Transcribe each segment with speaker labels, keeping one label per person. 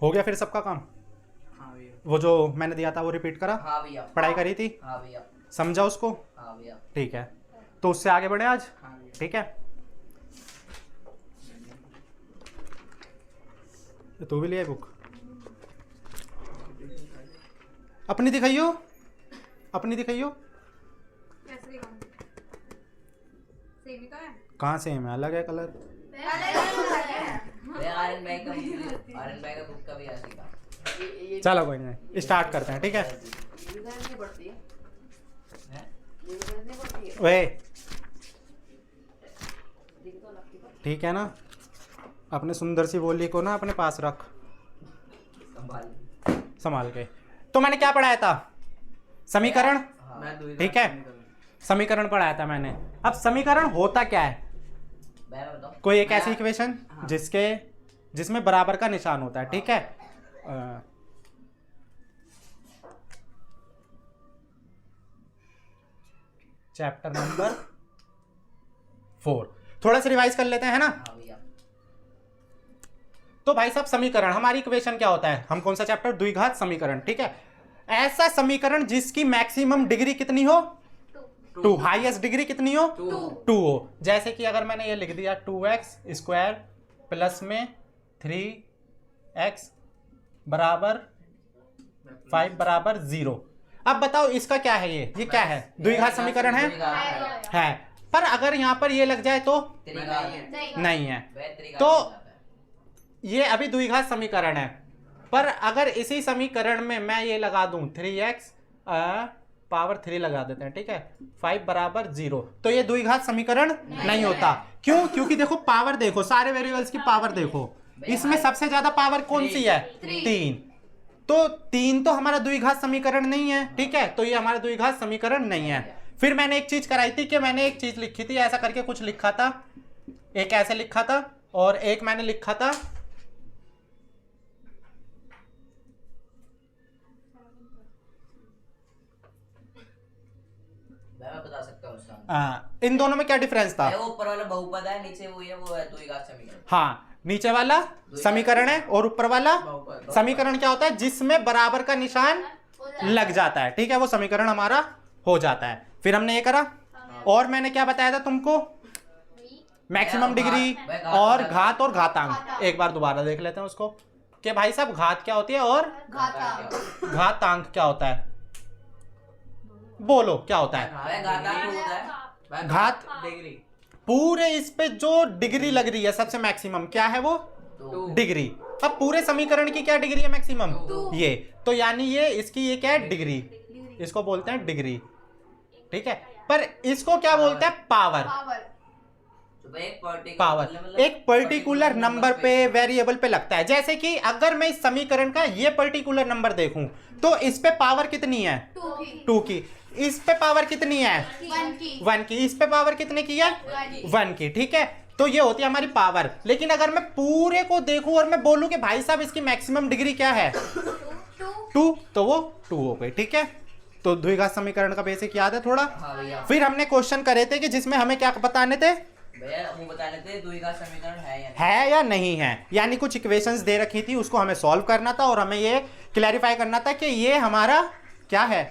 Speaker 1: हो गया फिर सबका काम?
Speaker 2: हाँ भैया।
Speaker 1: वो जो मैंने दिया था वो रिपीट करा?
Speaker 3: हाँ भैया।
Speaker 1: पढ़ाई करी थी?
Speaker 3: हाँ भैया।
Speaker 1: समझा उसको?
Speaker 3: हाँ भैया।
Speaker 1: ठीक है, तो उससे आगे बढ़े आज।
Speaker 2: हाँ भैया।
Speaker 1: ठीक है, तू भी लिया बुक? अपनी दिखाइयो, अपनी दिखाइयो।
Speaker 4: कैसे दिखाऊं? सेम ही तो है।
Speaker 1: कहाँ सेम है? अलग है कलर।
Speaker 3: भैया आयरन बैग का बुक का भी ऐसे का।
Speaker 1: चलो कोई नहीं, स्टार्ट करते हैं। ठीक है, वे ठीक है ना, अपने सुंदर सी बोली को ना अपने पास रख संभाल के। तो मैंने क्या पढ़ाया था? समीकरण।
Speaker 2: मैं द्विघात
Speaker 1: ठीक है,
Speaker 2: समीकरण।
Speaker 1: समीकरण पढ़ाया था मैंने। अब समीकरण होता क्या है?
Speaker 3: भैया बताओ।
Speaker 1: कोई एक ऐसी इक्वेशन
Speaker 2: हाँ।
Speaker 1: जिसमें बराबर का निशान होता है। ठीक है, चैप्टर नंबर 4 थोड़ा सा रिवाइज कर लेते हैं, है ना?
Speaker 3: हाँ भैया।
Speaker 1: तो भाई साहब समीकरण, हमारी इक्वेशन क्या होता है? हम कौन सा चैप्टर? द्विघात समीकरण। ठीक है, ऐसा समीकरण जिसकी मैक्सिमम डिग्री कितनी हो? 2। हाईएस्ट डिग्री कितनी हो? 2 हो। जैसे कि अगर मैंने ये लिख दिया 2x² प्लस में 3x बराबर 5 बराबर 0। अब बताओ इसका क्या है? ये क्या है? द्विघात समीकरण है? है। पर अगर यहाँ पर ये लग जाए तो नहीं है। तो ये अभी द्विघात समीकरण है, पर अगर इसी समीकरण में मैं ये लगा दूं 3x पावर 3 लगा देते हैं। ठीक है, 5 बराबर 0, तो ये द्विघात समीकरण नहीं होता। क्यों? क्योंकि देखो पावर देखो, सारे वेरिएबल्स की पावर देखो, इसमें सबसे ज्यादा पावर कौन सी है? 3। तो 3 तो हमारा द्विघात समीकरण नहीं है। ठीक है, तो ये हमारा द्विघात समीकरण नहीं है। फिर मैंने एक चीज कराई थी कि मैंने एक चीज लिखी थी, ऐसा करके कुछ लिखा था, एक ऐसे लिखा था और एक मैंने लिखा था
Speaker 3: मैं बता सकता हूँ उसका।
Speaker 1: इन दोनों में क्या डिफरेंस था?
Speaker 3: वो ऊपर वाला बहुपद है, नीचे वो है द्विघात समीकरण।
Speaker 1: हाँ, नीचे वाला समीकरण है और ऊपर वाला
Speaker 2: बहुपद।
Speaker 1: समीकरण क्या होता है? जिसमें बराबर का निशान लग जाता है। ठीक है, वो समीकरण हमारा हो जाता है। फिर हमने ये करा, और मैंने क्या बताया था तुमको? मैक्सिमम डिग्री और घात और घातांक। एक बार दोबारा देख लेते हैं उसको कि भाई साहब घात क्या होती है और घातांक क्या होता है? बोलो क्या होता है?
Speaker 3: भैया घातांक होता है।
Speaker 1: घात
Speaker 2: डिग्री।
Speaker 1: पूरे इस पे जो डिग्री लग रही है सबसे मैक्सिमम क्या है? वो डिग्री। अब पूरे समीकरण की क्या डिग्री है? मैक्सिमम ये। तो यानी ये इसकी ये क्या है? डिग्री। इसको बोलते हैं डिग्री। ठीक है, पर इसको क्या बोलते हैं? पावर। पावर एक पर्टिकुलर नंबर पे, वेरिएबल पे लगता है। जैसे कि अगर मैं इस समीकरण का ये पर्टिकुलर नंबर देखूं तो इस पे पावर कितनी है? 2 की। इस पे पावर कितनी है? 1 की। इस पे पावर कितने की है? 1 की। ठीक है, तो ये होती है हमारी पावर। लेकिन अगर मैं पूरे को देखूं और मैं बोलूं कि भाई साहब इसकी मैक्सिमम डिग्री क्या है? 2, तो वो 2 हो गई। ठीक है, तो द्विघात समीकरण का बेसिक याद है थोड़ा?
Speaker 3: हाँ भैया।
Speaker 1: फिर हमने क्वेश्चन करे थे कि जिसमें हमें क्या बताने थे?
Speaker 3: भैया वो बताने थे द्विघात समीकरण
Speaker 1: है या नहीं है। यानी कुछ इक्वेशंस दे रखी थी, उसको हमें सॉल्व करना था और हमें ये क्लैरिफाई करना था कि ये हमारा क्या है?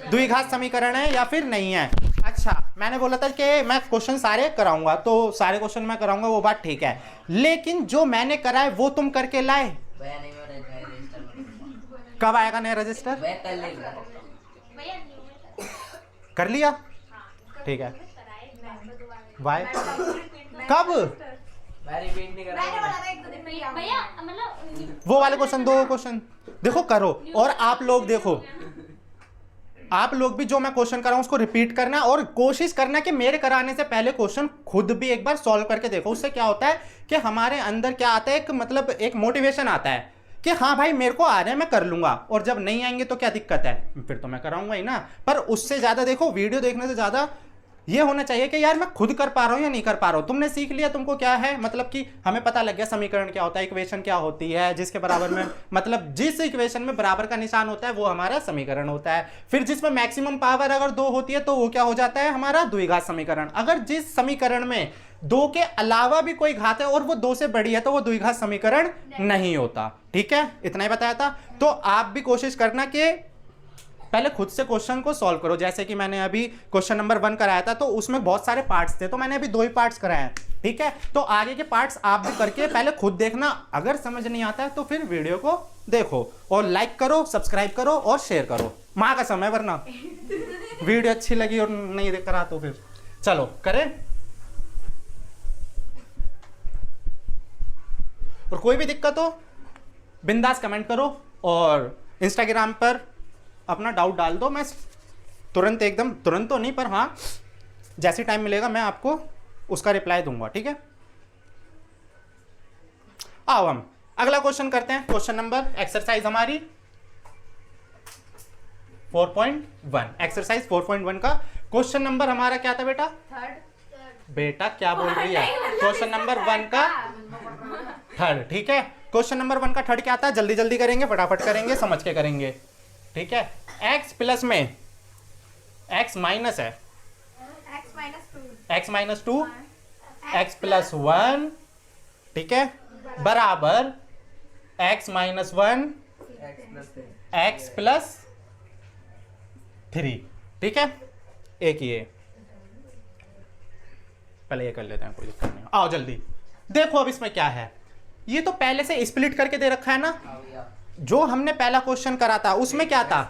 Speaker 1: द्विघात समीकरण है या फिर नहीं है। अच्छा, मैंने बोला था कि मैं क्वेश्चन सारे कराऊंगा, तो सारे क्वेश्चन मैं कराऊंगा, वो बात ठीक है, लेकिन जो मैंने करा है वो तुम करके लाए।
Speaker 3: भैया नहीं, मैं रजिस्टर में करूंगा।
Speaker 1: कब आएगा नया रजिस्टर?
Speaker 3: भैया कल लेगा।
Speaker 1: कर लिया? ठीक है। वाई कब?
Speaker 2: मैं रिपीट नहीं कर रहा।
Speaker 4: भैया मतलब
Speaker 1: वो वाले क्वेश्चन, 2 क्वेश्चन देखो करो, और आप लोग देखो, आप लोग भी जो मैं क्वेश्चन कर रहा हूं उसको रिपीट करना और कोशिश करना कि मेरे कराने से पहले क्वेश्चन खुद भी एक बार सॉल्व करके देखो। उससे क्या होता है कि हमारे अंदर क्या आता है, एक मतलब एक मोटिवेशन आता है कि हाँ भाई मेरे को आ रहे हैं, मैं कर लूंगा, और जब नहीं आएंगे तो क्या दिक्कत है? फिर तो मैं कराऊंगा ही ना। पर उससे ज्यादा देखो, वीडियो देखने से ज्यादा ये होना चाहिए कि यार मैं खुद कर पा रहा हूँ या नहीं कर पा रहा हूँ। तुमने सीख लिया, तुमको क्या है मतलब कि हमें पता लग गया समीकरण क्या होता है, इक्वेशन क्या होती है, जिसके बराबर में मतलब जिस इक्वेशन में बराबर का निशान होता है वो हमारा समीकरण होता है। फिर जिसमें मैक्सिमम पावर अगर 2 होती है तो वो क्या हो जाता है? हमारा द्विघात समीकरण। अगर जिस समीकरण में 2 के अलावा भी कोई घात है और वो 2 से बड़ी है तो वो द्विघात समीकरण नहीं होता। ठीक है, इतना ही बताया था। तो आप भी कोशिश करना कि पहले खुद से क्वेश्चन को सॉल्व करो। जैसे कि मैंने अभी क्वेश्चन नंबर 1 कराया था तो उसमें बहुत सारे पार्ट्स थे, तो मैंने अभी 2 ही पार्ट्स कराए हैं। ठीक है, तो आगे के पार्ट्स आप भी करके पहले खुद देखना। अगर समझ नहीं आता है तो फिर वीडियो को देखो और लाइक करो, सब्सक्राइब करो और शेयर करो। माँ का समय, वरना वीडियो अच्छी लगी और नहीं देख करा तो फिर चलो करें। और कोई भी दिक्कत हो बिंदास कमेंट करो और इंस्टाग्राम पर अपना डाउट डाल दो। मैं तुरंत, एकदम तुरंत तो नहीं पर हाँ जैसे टाइम मिलेगा मैं आपको उसका रिप्लाई दूंगा। ठीक है, आओ हम अगला क्वेश्चन करते हैं। क्वेश्चन नंबर एक्सरसाइज हमारी 4.1, एक्सरसाइज 4.1 का क्वेश्चन नंबर हमारा क्या था बेटा? बेटा क्या बोल रही है? क्वेश्चन नंबर 1 का 3rd। ठीक है, क्वेश्चन नंबर 1 का 3rd क्या आता है? जल्दी जल्दी करेंगे, फटाफट करेंगे, समझ के करेंगे। ठीक है, x प्लस में x माइनस है, x माइनस 2 x प्लस 1, ठीक है, बराबर x माइनस 1 x प्लस 3। ठीक है, एक ये पहले ये कर लेते हैं, कोई दिक्कत नहीं। आओ जल्दी देखो अब इसमें क्या है। ये तो पहले से स्प्लिट करके दे रखा है ना, जो हमने पहला क्वेश्चन करा था उसमें क्या था?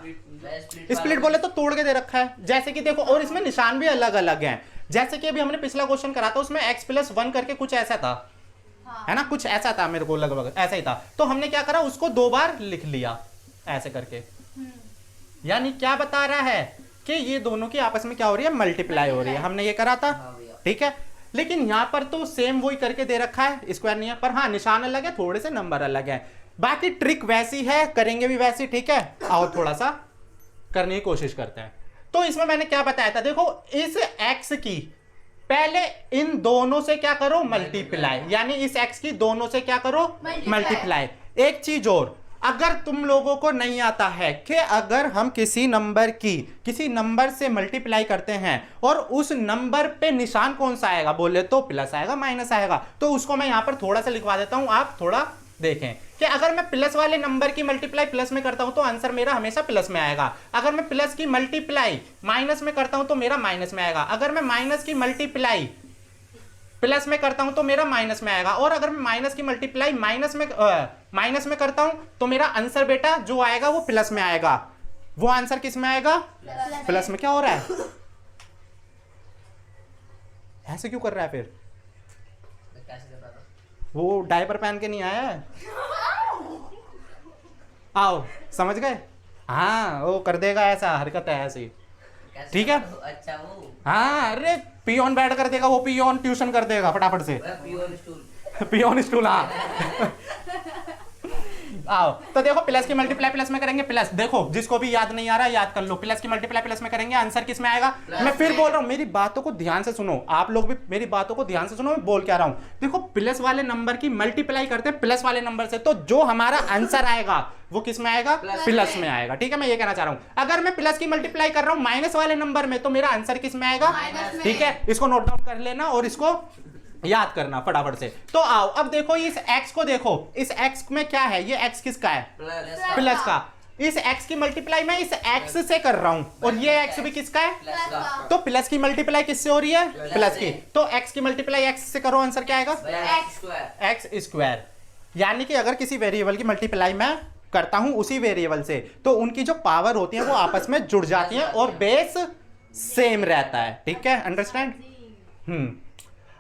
Speaker 1: स्प्लिट बोले तो तोड़ के दे रखा है। जैसे कि देखो, और इसमें निशान भी अलग अलग हैं। जैसे कि अभी हमने पिछला क्वेश्चन करा था उसमें x प्लस 1 करके कुछ ऐसा था, है ना, कुछ ऐसा था, मेरे को लगभग ऐसा ही था। तो हमने क्या करा, उसको 2 बार लिख लिया ऐसे करके। यानी क्या बता रहा है कि ये दोनों की आपस में क्या हो रही है? मल्टीप्लाई हो रही है। हमने ये करा था। ठीक है, लेकिन यहां पर तो सेम वही करके दे रखा है, स्क्वायर नहीं है, पर हाँ निशान अलग है, थोड़े से नंबर अलग है। बाकी ट्रिक वैसी है, करेंगे भी वैसी। ठीक है, आओ थोड़ा सा करने की कोशिश करते हैं। तो इसमें मैंने क्या बताया था, देखो इस x की पहले इन दोनों से क्या करो? मल्टीप्लाई। यानी इस x की दोनों से क्या करो? मल्टीप्लाई। एक चीज और, अगर तुम लोगों को नहीं आता है कि अगर हम किसी नंबर से मल्टीप्लाई करते हैं और उस नंबर पे निशान कौन सा आएगा, बोले तो प्लस आएगा, माइनस आएगा, तो उसको मैं यहां पर थोड़ा सा लिखवा देता हूं, आप थोड़ा देखें कि अगर मैं प्लस वाले नंबर की मल्टीप्लाई प्लस में करता हूं तो आंसर मेरा हमेशा प्लस में आएगा। अगर मैं प्लस की मल्टीप्लाई माइनस में करता हूं तो मेरा माइनस में आएगा। अगर मैं माइनस की मल्टीप्लाई प्लस में करता हूं तो मेरा माइनस में आएगा। और अगर मैं माइनस की मल्टीप्लाई माइनस में करता हूं तो मेरा आंसर बेटा जो आएगा वो प्लस में आएगा। वो आंसर किस में आएगा? प्लस में। क्या हो रहा है? ऐसे क्यों कर रहा है? फिर वो डायपर पहन के नहीं आया है। आओ समझ गए? हाँ, वो कर देगा, ऐसा हरकत है ऐसी। ठीक है,
Speaker 3: अच्छा वो
Speaker 1: हाँ, अरे पियोन बैठ कर देगा, वो पियोन ट्यूशन कर देगा फटाफट से। पियोन स्टूल, हाँ। आओ तो देखो, प्लस की मल्टीप्लाई प्लस में करेंगे, प्लस। देखो जिसको भी याद नहीं आ रहा याद कर लो, प्लस की मल्टीप्लाई प्लस में करेंगे, आंसर किस में आएगा? मैं फिर बोल रहा हूँ, मेरी बातों को ध्यान से सुनो, आप लोग भी मेरी बातों को ध्यान से सुनो, मैं बोल क्या रहा हूँ। देखो प्लस वाले नंबर की मल्टीप्लाई करते हैं प्लस वाले नंबर से, तो जो हमारा आंसर आएगा वो किस में आएगा? प्लस में आएगा। ठीक है, मैं ये कहना चाह रहा हूँ। अगर मैं प्लस की मल्टीप्लाई कर रहा हूँ माइनस वाले नंबर में तो मेरा आंसर किस में आएगा? ठीक है, इसको नोट डाउन कर लेना और इसको याद करना फटाफट से। तो आओ अब देखो इस x को, देखो इस x में क्या है? ये x किसका है? प्लस का। इस x की मल्टीप्लाई मैं इस x से कर रहा हूं और ये x भी किसका है? तो प्लस की मल्टीप्लाई किससे हो रही है? प्लस की। तो x की मल्टीप्लाई x से करो, आंसर क्या आएगा? x square. यानी कि अगर किसी वेरिएबल की मल्टीप्लाई मैं करता हूं उसी वेरिएबल से तो उनकी जो पावर होती है वो आपस में जुड़ जाती है और बेस सेम रहता है। ठीक है, अंडरस्टैंड?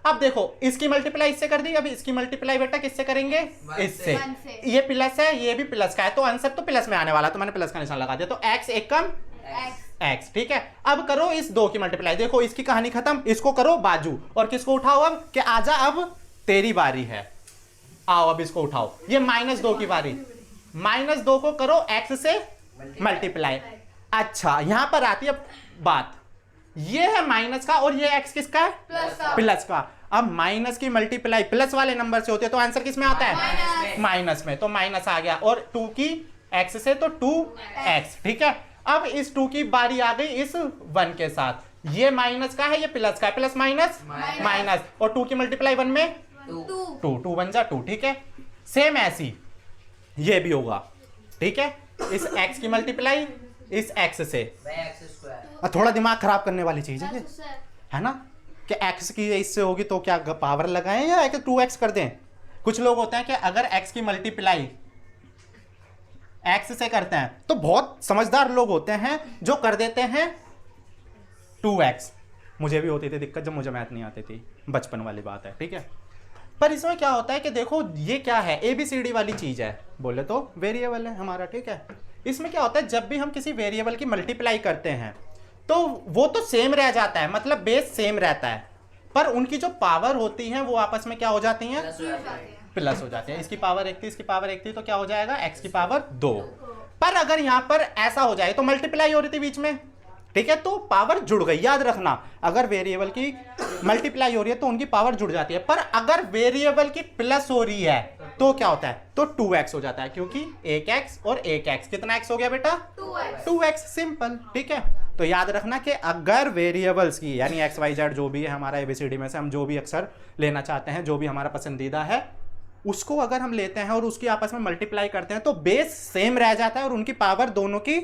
Speaker 1: अब देखो इसकी मल्टीप्लाई इससे कर दी, अब इसकी मल्टीप्लाई बेटा किससे करेंगे? इससे। ये प्लस है, ये भी प्लस का है, तो आंसर तो प्लस में आने वाला, तो मैंने प्लस का निशान लगा दिया। तो x एकम x। ठीक है, अब करो इस 2 की मल्टीप्लाई। देखो इसकी कहानी खत्म, इसको करो बाजू और किसको उठाओ अब कि आजा अब तेरी बारी है। आओ अब इसको उठाओ, ये -2 की बारी। -2 को करो x से मल्टीप्लाई। अच्छा यहां पर आती है बात, ये है माइनस का और ये x किसका है? प्लस का। अब माइनस की मल्टीप्लाई प्लस वाले नंबर से होती है तो आंसर किस में आता है? माइनस में। तो माइनस आ गया और 2 की x से तो 2x। ठीक है, अब इस 2 की बारी आ गई इस 1 के साथ, ये माइनस का है, ये प्लस का है, प्लस माइनस माइनस, और 2 की मल्टीप्लाई 1 में 2, 2 बन जा 2, ठीक है। सेम ऐसी ये भी होगा, ठीक है। इस x की मल्टीप्लाई इस x से,
Speaker 3: x स्क्वायर।
Speaker 1: और थोड़ा दिमाग खराब करने वाली चीज है ना, कि x की इससे होगी तो क्या पावर लगाएं या 2x कर दें। कुछ लोग होते हैं कि अगर x की मल्टीप्लाई x से करते हैं तो बहुत समझदार लोग होते हैं जो कर देते हैं 2x। मुझे भी होती थी दिक्कत जब मुझे मैथ नहीं आती थी, बचपन वाली बात है, ठीक है। पर इसमें क्या होता है कि देखो ये क्या है, ABCD वाली चीज है, बोले तो वेरिएबल है हमारा, ठीक है। इसमें क्या होता है, जब भी हम किसी वेरिएबल की मल्टीप्लाई करते हैं तो वो तो सेम रह जाता है, मतलब बेस सेम रहता है, पर उनकी जो पावर होती है वो आपस में क्या हो जाती हैं, प्लस हो जाते हैं। इसकी पावर 1 थी, इसकी पावर 1 थी, तो क्या हो जाएगा, x की पावर 2। पर अगर यहां पर ऐसा हो जाए तो मल्टीप्लाई हो रही थी बीच में, ठीक है, तो पावर जुड़ गई। याद रखना, अगर वेरिएबल की मल्टीप्लाई हो रही है तो उनकी पावर जुड़ जाती है, पर अगर वेरिएबल की प्लस हो रही है तो क्या होता है, तो 2x हो जाता है, क्योंकि 1x और 1x, कितना x हो गया बेटा, 2x, सिंपल, ठीक है। तो याद रखना कि अगर वेरिएबल्स की यानी x y z जो भी है हमारा ABCD में से हम जो भी अक्सर लेना चाहते हैं, जो भी हमारा पसंदीदा है, उसको अगर हम लेते हैं और उसकी आपस में मल्टीप्लाई करते हैं तो बेस सेम रह जाता है और उनकी पावर दोनों की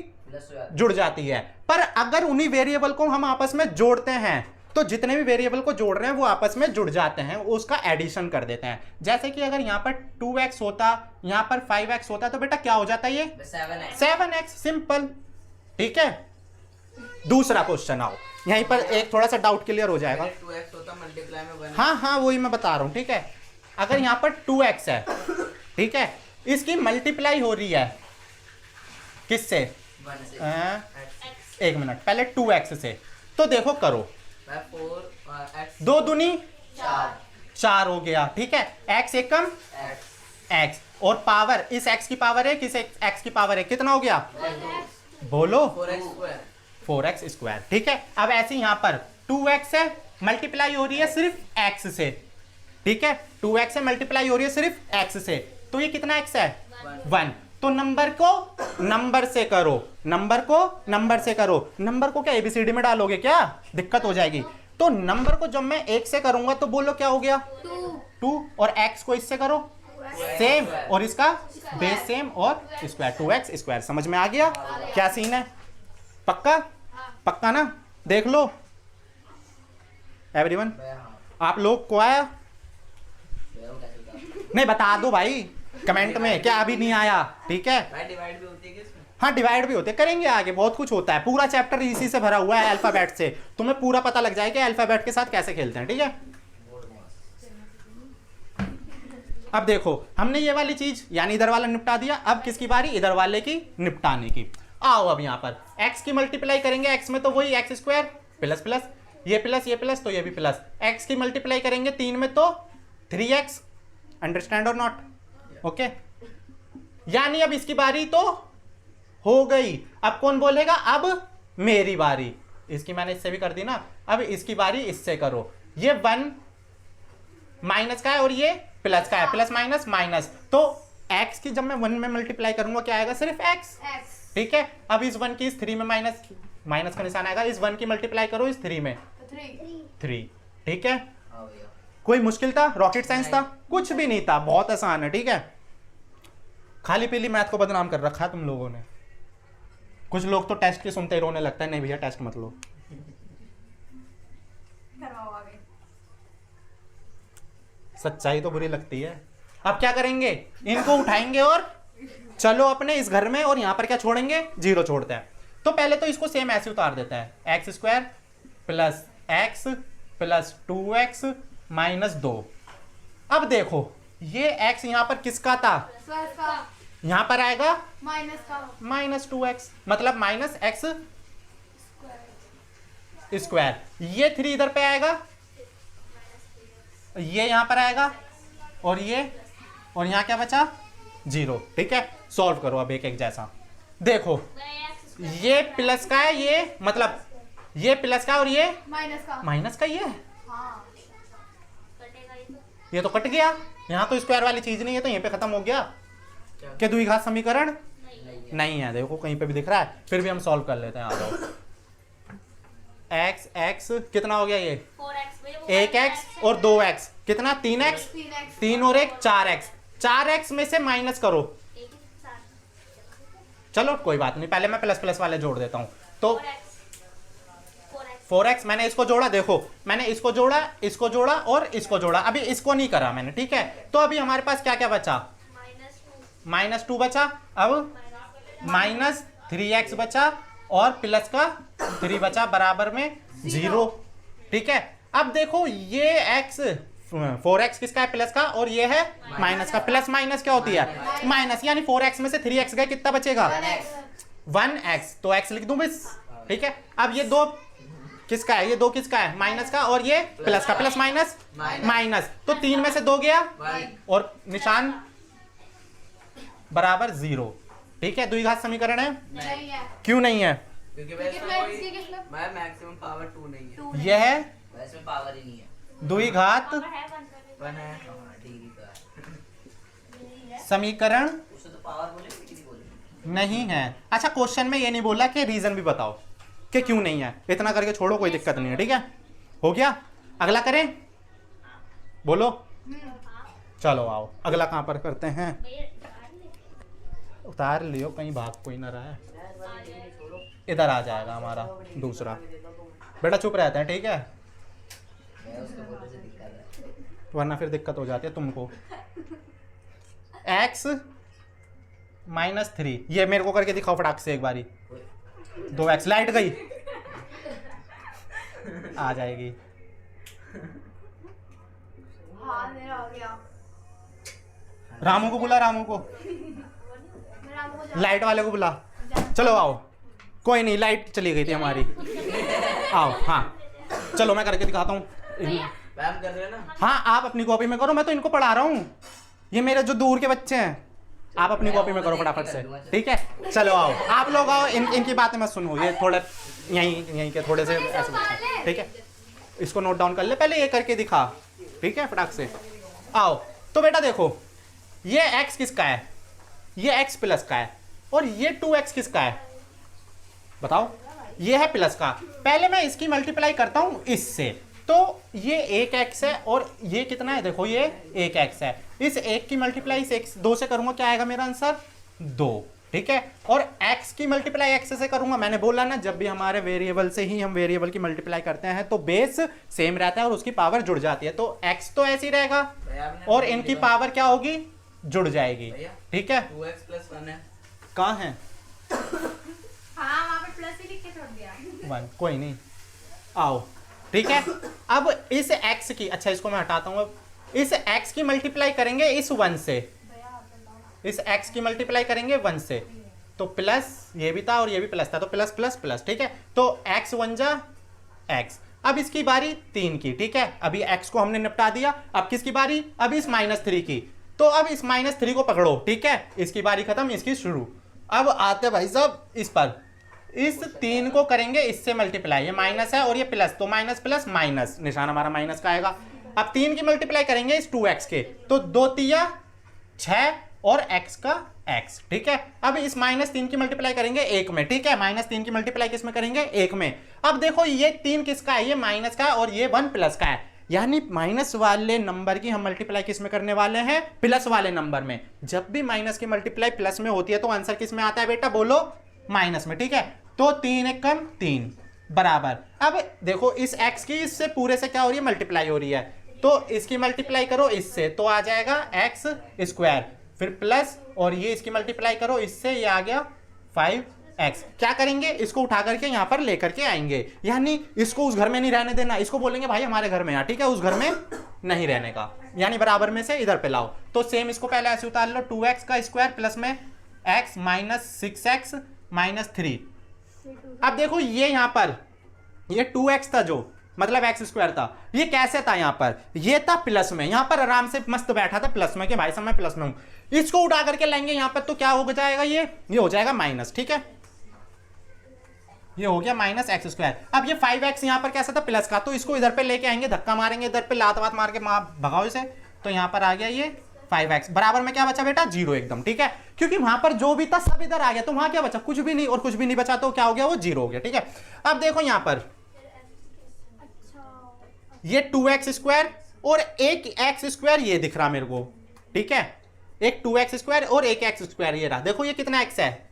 Speaker 1: जुड़ जाती है। पर अगर उन्हीं वेरिएबल को हम आपस में जोड़ते हैं तो जितने भी वेरिएबल को जोड़ रहे हैं वो आपस में जुड़ जाते हैं, उसका एडिशन कर देते हैं। जैसे कि अगर यहाँ पर 2x होता, यहाँ पर 5x होता, तो बेटा क्या हो जाता है, ये 7x, सिंपल, ठीक है। दूसरा क्वेश्चन आओ, यहीं पर एक थोड़ा सा डाउट क्लियर हो जाएगा।
Speaker 2: 2x होता मल्टीप्लाई में 1।
Speaker 1: हाँ वही मैं बता रहा हूँ, ठीक है। अगर यहाँ पर 2x है, ठीक है, इसकी मल्टीप्लाई हो रही है किससे,
Speaker 2: 1 से
Speaker 1: एक मिनट, पहले 2x से, तो देखो करो,
Speaker 2: 4
Speaker 1: 2 दूनी 4 हो गया, ठीक है। x एक कम x, और पावर इस x की पावर है, किस x की पावर है, कितना हो गया, बोलो 4x स्क्वायर, ठीक है। अब ऐसे यहाँ पर 2x है, मल्टीप्लाई हो रही है सिर्फ x से, ठीक है, 2x से मल्टीप्लाई हो रही है सिर्फ x से, तो ये कितना x है, 1। तो नंबर को नंबर से करो, नंबर को नंबर से करो। नंबर को क्या ABCD में डालोगे क्या, दिक्कत हो जाएगी। तो नंबर को जब मैं 1 से करूंगा तो बोलो क्या हो गया, 2, और x को इससे करो सेम, और इसका बेस सेम और स्क्वायर, 2x स्क्वायर। समझ में आ गया क्या सीन है, पक्का पक्का ना, देख लो एवरीवन। आप लोग को आया नहीं, बता दो भाई कमेंट में क्या अभी नहीं आया, ठीक है।
Speaker 2: डिवाइड भी होती है किसमें,
Speaker 1: हाँ डिवाइड भी होते, करेंगे आगे, बहुत कुछ होता है, पूरा चैप्टर इसी से भरा हुआ है अल्फाबेट से, तुम्हें पूरा पता लग जाएगा अल्फाबेट के साथ कैसे खेलते हैं, ठीक है। अब देखो हमने ये वाली चीज यानी इधर वाला निपटा दिया, अब किसकी बारी, इधर वाले की निपटाने की। आओ अब यहाँ पर x की मल्टीप्लाई करेंगे, x में तो वही x स्क्वायर प्लस प्लस, ये प्लस तो ये भी प्लस, x की मल्टीप्लाई करेंगे 3 में तो 3x, अंडरस्टैंड और नॉट, ओके। यानी अब इसकी बारी तो हो गई, अब कौन बोलेगा, अब मेरी बारी, इसकी मैंने इससे भी कर दी ना, अब इसकी बारी इससे करो। ये 1 माइनस का है और ये प्लस का है, प्लस माइनस माइनस, तो x की जब मैं 1 में मल्टीप्लाई करूंगा क्या आएगा, सिर्फ x, ठीक है। अब इस 1 की इस 3 में माइनस का निशान आएगा, इस 1 की मल्टीप्लाई करो इस 3 में 3, ठीक है। कोई मुश्किल था, रॉकेट साइंस था, कुछ भी नहीं था, बहुत आसान है, ठीक है। खाली पीली मैथ को बदनाम कर रखा है तुम लोगों ने। कुछ लोग तो टेस्ट के सुनते ही रोने लगता है, नहीं भैया टेस्ट मत लो, सच्चाई तो बुरी लगती है। अब क्या करेंगे, इनको उठाएंगे और चलो अपने इस घर में, और यहां पर क्या छोड़ेंगे, 0 छोड़ते हैं। तो पहले तो इसको सेम ऐसे उतार देते हैं, x square plus x plus 2x minus 2। अब देखो ये x यहां पर किसका था, यहां पर आएगा माइनस 2x, मतलब माइनस x स्क्वायर, ये 3 इधर पे आएगा, ये यहां पर आएगा, और यहां क्या बचा, 0, ठीक है। सॉल्व करो अब एक एक जैसा, देखो ये प्लस का है, ये मतलब ये प्लस का और ये माइनस का, ये तो कट गया, यहाँ तो स्क्वायर वाली चीज नहीं है, तो यहीं पे खत्म हो गया। क्या द्विघात समीकरण नहीं है, देखो कहीं पे भी दिख रहा है, फिर भी हम सॉल्व कर लेते हैं, आ जाओ। एक्स एक्स कितना हो गया ये
Speaker 4: 4x भैया वो
Speaker 1: एक एक्स और 2x कितना 3x 3 और 1 4x 4x में से माइनस करो
Speaker 4: एक ही साथ
Speaker 1: चलो कोई बात नहीं पहले मैं प्लस प्लस वाले जोड़ देता हूँ तो
Speaker 4: 4x
Speaker 1: 4x मैंने इसको जोड़ा देखो मैंने इसको जोड़ा और इसको जोड़ा अभी इसको नहीं करा मैंने ठीक है तो अभी हमारे पास क्या क्या बचा -2 बचा अब -3x बचा और प्लस का 3 बचा बराबर में 0 ठीक है अब देखो ये x 4x किसका है प्लस का और ये है माइनस का प्लस माइनस क्या होती है माइनस यानी 4x में से 3x गए कितना बचेगा 1x तो x लिख दूं बस ठीक है अब ये 2 किसका है ये 2 किसका है माइनस का और ये प्लस का प्लस माइनस माइनस तो 3 में से 2 गया और निशान बराबर 0 ठीक है द्विघात समीकरण है
Speaker 4: नहीं है
Speaker 1: क्यों नहीं है
Speaker 2: क्योंकि वैसे कोई मैं मैक्सिमम पावर 2 नहीं है
Speaker 1: यह है
Speaker 3: वैसे में पावर ही नहीं है
Speaker 1: द्विघात
Speaker 4: पावर है 1
Speaker 2: वन है
Speaker 3: हाँ, डिग्री का है
Speaker 1: समीकरण
Speaker 3: उससे तो पावर बोले डिग्री बोले
Speaker 1: नहीं है अच्छा क्वेश्चन में ये नहीं बोला कि रीजन भी बताओ कि क्यों नहीं है इतना करके छोड़ो कोई दिक्कत नहीं है ठीक है हो गया अगला करें बोलो चलो आओ अगला कहां पर करते हैं उतार लियो कहीं भाग कोई ना रहा है इधर आ जाएगा हमारा दूसरा बेटा चुप रहते हैं ठीक है
Speaker 3: मैं उसके बोलने से दिक्कत है
Speaker 1: वरना फिर दिक्कत हो जाती है तुमको x -3 ये मेरे को करके दिखाओ फटाक से एक बारी 2x लाइट गई आ जाएगी
Speaker 4: हां मेरा हो गया
Speaker 1: रामू को बुला रामू को
Speaker 4: मेरा हमको
Speaker 1: लाइट वाले को बुला चलो आओ कोई नहीं लाइट चली गई थी हमारी आओ हाँ चलो मैं करके दिखाता हूँ
Speaker 2: मैम कर रहे हैं ना
Speaker 1: हाँ आप अपनी कॉपी में करो मैं तो इनको पढ़ा रहा हूँ ये मेरे जो दूर के बच्चे हैं आप अपनी कॉपी में करो फटाफट से ठीक है चलो आओ आप लोग आओ इनकी बातें मत सुनो ये थोड़े यहीं के थोड़े से ऐसे बच्चे हैं, ठीक है इसको नोट डाउन कर ले पहले ये करके दिखा ठीक है फटाक से आओ तो बेटा देखो ये x किसका है ये x प्लस का है और ये 2x किसका है बताओ ये है प्लस का पहले मैं इसकी मल्टीप्लाई करता हूं इससे तो ये 1x है और ये कितना है देखो ये 1x है इस 1 की मल्टीप्लाई इस x 2 से करूंगा क्या आएगा मेरा आंसर 2 ठीक है और x की मल्टीप्लाई x से करूंगा मैंने बोला ना जब भी हमारे वेरिएबल से ही हम वेरिएबल की मल्टीप्लाई करते हैं तो बेस सेम रहता है और उसकी पावर जुड़ जाती है तो x तो ऐसे ही रहेगा
Speaker 2: भैया आपने
Speaker 1: और इनकी पावर क्या होगी जुड़ जाएगी
Speaker 2: भैया
Speaker 1: ठीक है
Speaker 2: 2x + 1 है
Speaker 1: कहाँ है
Speaker 4: हां वहां पे प्लस ही लिख के छोड़ दिया
Speaker 1: 1 कोई नहीं आओ ठीक है अब इस x की अच्छा इसको मैं हटाता हूँ अब इस x की मल्टीप्लाई करेंगे इस 1 से इस x की मल्टीप्लाई करेंगे 1 से तो प्लस ये भी था और ये भी प्लस था तो प्लस प्लस प्लस ठीक है तो x 1 जा x अब इसकी बारी 3 की ठीक है अभी x को हमने निपटा दिया अब किसकी बारी अब इस -3 की तो अब इस -3 को पकड़ो ठीक है इसकी बारी खत्म इसकी शुरू अब आते भाई साहब इस पर इस 3 को करेंगे इससे मल्टीप्लाई ये माइनस है और ये प्लस तो माइनस प्लस माइनस निशान हमारा माइनस का आएगा अब 3 की मल्टीप्लाई करेंगे इस 2x के तो 2 तिया 6 और x का x ठीक है अब इस -3 की मल्टीप्लाई करेंगे 1 में ठीक है -3 की मल्टीप्लाई किस में करेंगे 1 में अब देखो ये 3 किसका है ये माइनस का है और ये 1 प्लस का है यानी माइनस वाले नंबर की हम मल्टीप्लाई किस में करने वाले हैं प्लस वाले नंबर में जब भी माइनस की मल्टीप्लाई प्लस में होती है तो आंसर किस में आता है बेटा बोलो माइनस में ठीक है तो 3 × 1 = 3 बराबर अब देखो इस x की इससे पूरे से क्या हो रही है मल्टीप्लाई हो रही है तो इसकी मल्टीप्लाई करो इससे तो आ जाएगा x² फिर प्लस और ये इसकी मल्टीप्लाई करो इससे ये आ गया 5x क्या करेंगे इसको उठा करके यहाँ पर लेकर के आएंगे यानी इसको उस घर में नहीं रहने देना इसको बोलेंगे भाई हमारे घर में आ ठीक है उस घर में नहीं रहने का यानी बराबर में से इधर पे लाओ तो सेम इसको पहले ऐसे उतार लो 2x का स्क्वायर प्लस में x -6x -3 अब देखो ये यहाँ पर ये 2x था जो मतलब x² था ये कैसे था यहाँ पर ये था प्लस में यहाँ पर आराम से मस्त बैठा था प्लस में कि भाई साहब मैं प्लस में हूं इसको उठा करके लाएंगे यहाँ पर तो क्या हो जाएगा ये हो जाएगा माइनस ठीक है ये हो गया -x²। अब ये 5x यहाँ पर कैसा था प्लस का तो इसको इधर पे लेके आएंगे धक्का मारेंगे इधर पे लात वात मार के भगाओ इसे तो यहाँ पर आ गया ये 5x बराबर में क्या बचा बेटा 0 एकदम ठीक है क्योंकि वहां पर जो भी था सब इधर आ गया तो वहां क्या बचा कुछ भी नहीं और कुछ भी नहीं बचा तो क्या हो गया वो 0 हो गया ठीक है अब देखो यहाँ पर ये 2x² और एक x² ये दिख रहा मेरे को, ठीक है, एक 2x² और एक x² ये रहा। देखो ये कितना x है,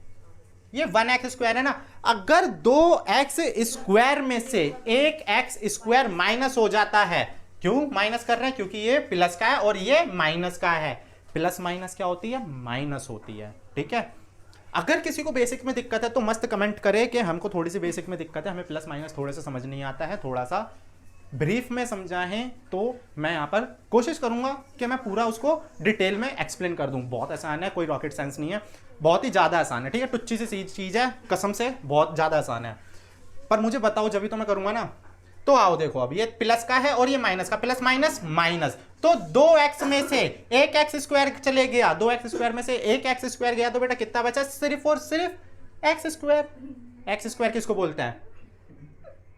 Speaker 1: ये 1x² है ना। अगर 2x² में से एक x² माइनस हो जाता है, क्यों माइनस कर रहे हैं, क्योंकि ये प्लस का है और ये माइनस का है। प्लस माइनस क्या होती है, माइनस होती है, ठीक है। अगर किसी को बेसिक में दिक्कत है तो मस्त कमेंट करे कि हमको थोड़ी सी बेसिक में दिक्कत है, हमें प्लस माइनस थोड़े से समझ नहीं आता है, थोड़ा सा ब्रीफ में समझाएं तो मैं यहाँ पर कोशिश करूंगा कि मैं पूरा उसको डिटेल में एक्सप्लेन कर दूं। बहुत आसान है, कोई रॉकेट साइंस नहीं है, बहुत ही ज़्यादा आसान है, ठीक है। टुच्ची सी चीज़ है, कसम से बहुत ज़्यादा आसान है। पर मुझे बताओ जब भी तो मैं करूंगा ना। तो आओ देखो, अब ये प्लस का है और ये माइनस का, प्लस माइनस माइनस, तो 2x में से एक x² चले गया, 2x² में से एक x² गया, तो बेटा कितना बचा, सिर्फ और सिर्फ x²। x² किसको बोलते हैं,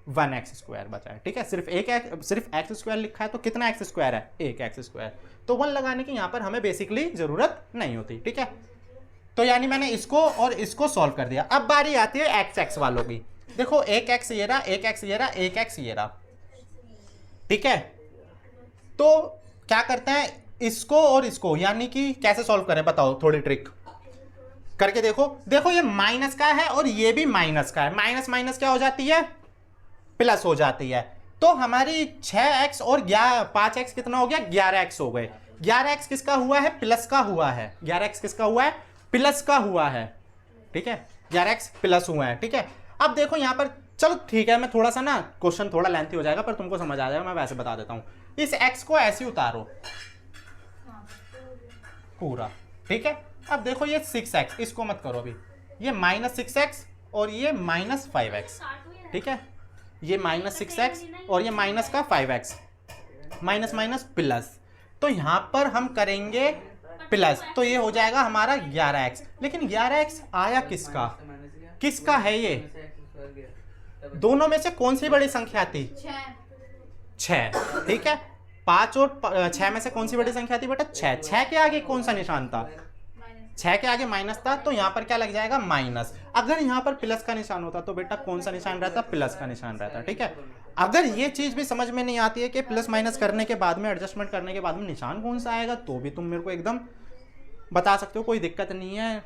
Speaker 1: 1x² बचा है, ठीक है। सिर्फ x² लिखा है तो कितना x² है, एक x²। तो 1 लगाने की यहां पर हमें बेसिकली जरूरत नहीं होती, ठीक है। तो यानी मैंने इसको और इसको सॉल्व कर दिया। अब बारी आती है x वालों की। देखो एक x ये रहा, एक x ये रहा, एक x ये रहा, ठीक है। तो क्या करते हैं, इसको और इसको, यानी कि कैसे सॉल्व करें बताओ, थोड़ी ट्रिक करके देखो। देखो ये माइनस का है और ये भी माइनस का है, माइनस माइनस क्या हो जाती है, प्लस हो जाती है। तो हमारी 6x और 5x कितना हो गया, 11x हो गए। 11x किसका हुआ है, प्लस का हुआ है। 11x किसका हुआ है, प्लस का हुआ है, ठीक है। 11x प्लस हुआ है, ठीक है। अब देखो यहां पर, चलो ठीक है, मैं थोड़ा सा ना क्वेश्चन थोड़ा लेंथी हो जाएगा पर तुमको समझ आ जाएगा, मैं वैसे बता देता हूं। इस x को ऐसे उतारो पूरा, ठीक है। अब देखो ये 6x, इसको मत करो अभी, ये -6x और ये -5x, ठीक है। ये -6x और ये माइनस का 5x, माइनस माइनस प्लस, तो यहां पर हम करेंगे प्लस, तो ये हो जाएगा हमारा 11x। लेकिन 11x आया किसका, किसका है ये, दोनों में से कौन सी बड़ी संख्या थी, 6, ठीक है। 5 और 6 में से कौन सी बड़ी संख्या थी बेटा, 6। 6 के आगे कौन सा निशान था, 6 के आगे माइनस था, तो यहां पर क्या लग जाएगा, माइनस। अगर यहां पर प्लस का निशान होता तो बेटा कौन सा निशान रहता, प्लस का निशान रहता, ठीक है। अगर ये चीज भी समझ में नहीं आती है कि प्लस माइनस करने के बाद में, एडजस्टमेंट करने के बाद में निशान कौन सा आएगा, तो भी तुम मेरे को एकदम बता सकते हो, कोई दिक्कत नहीं है,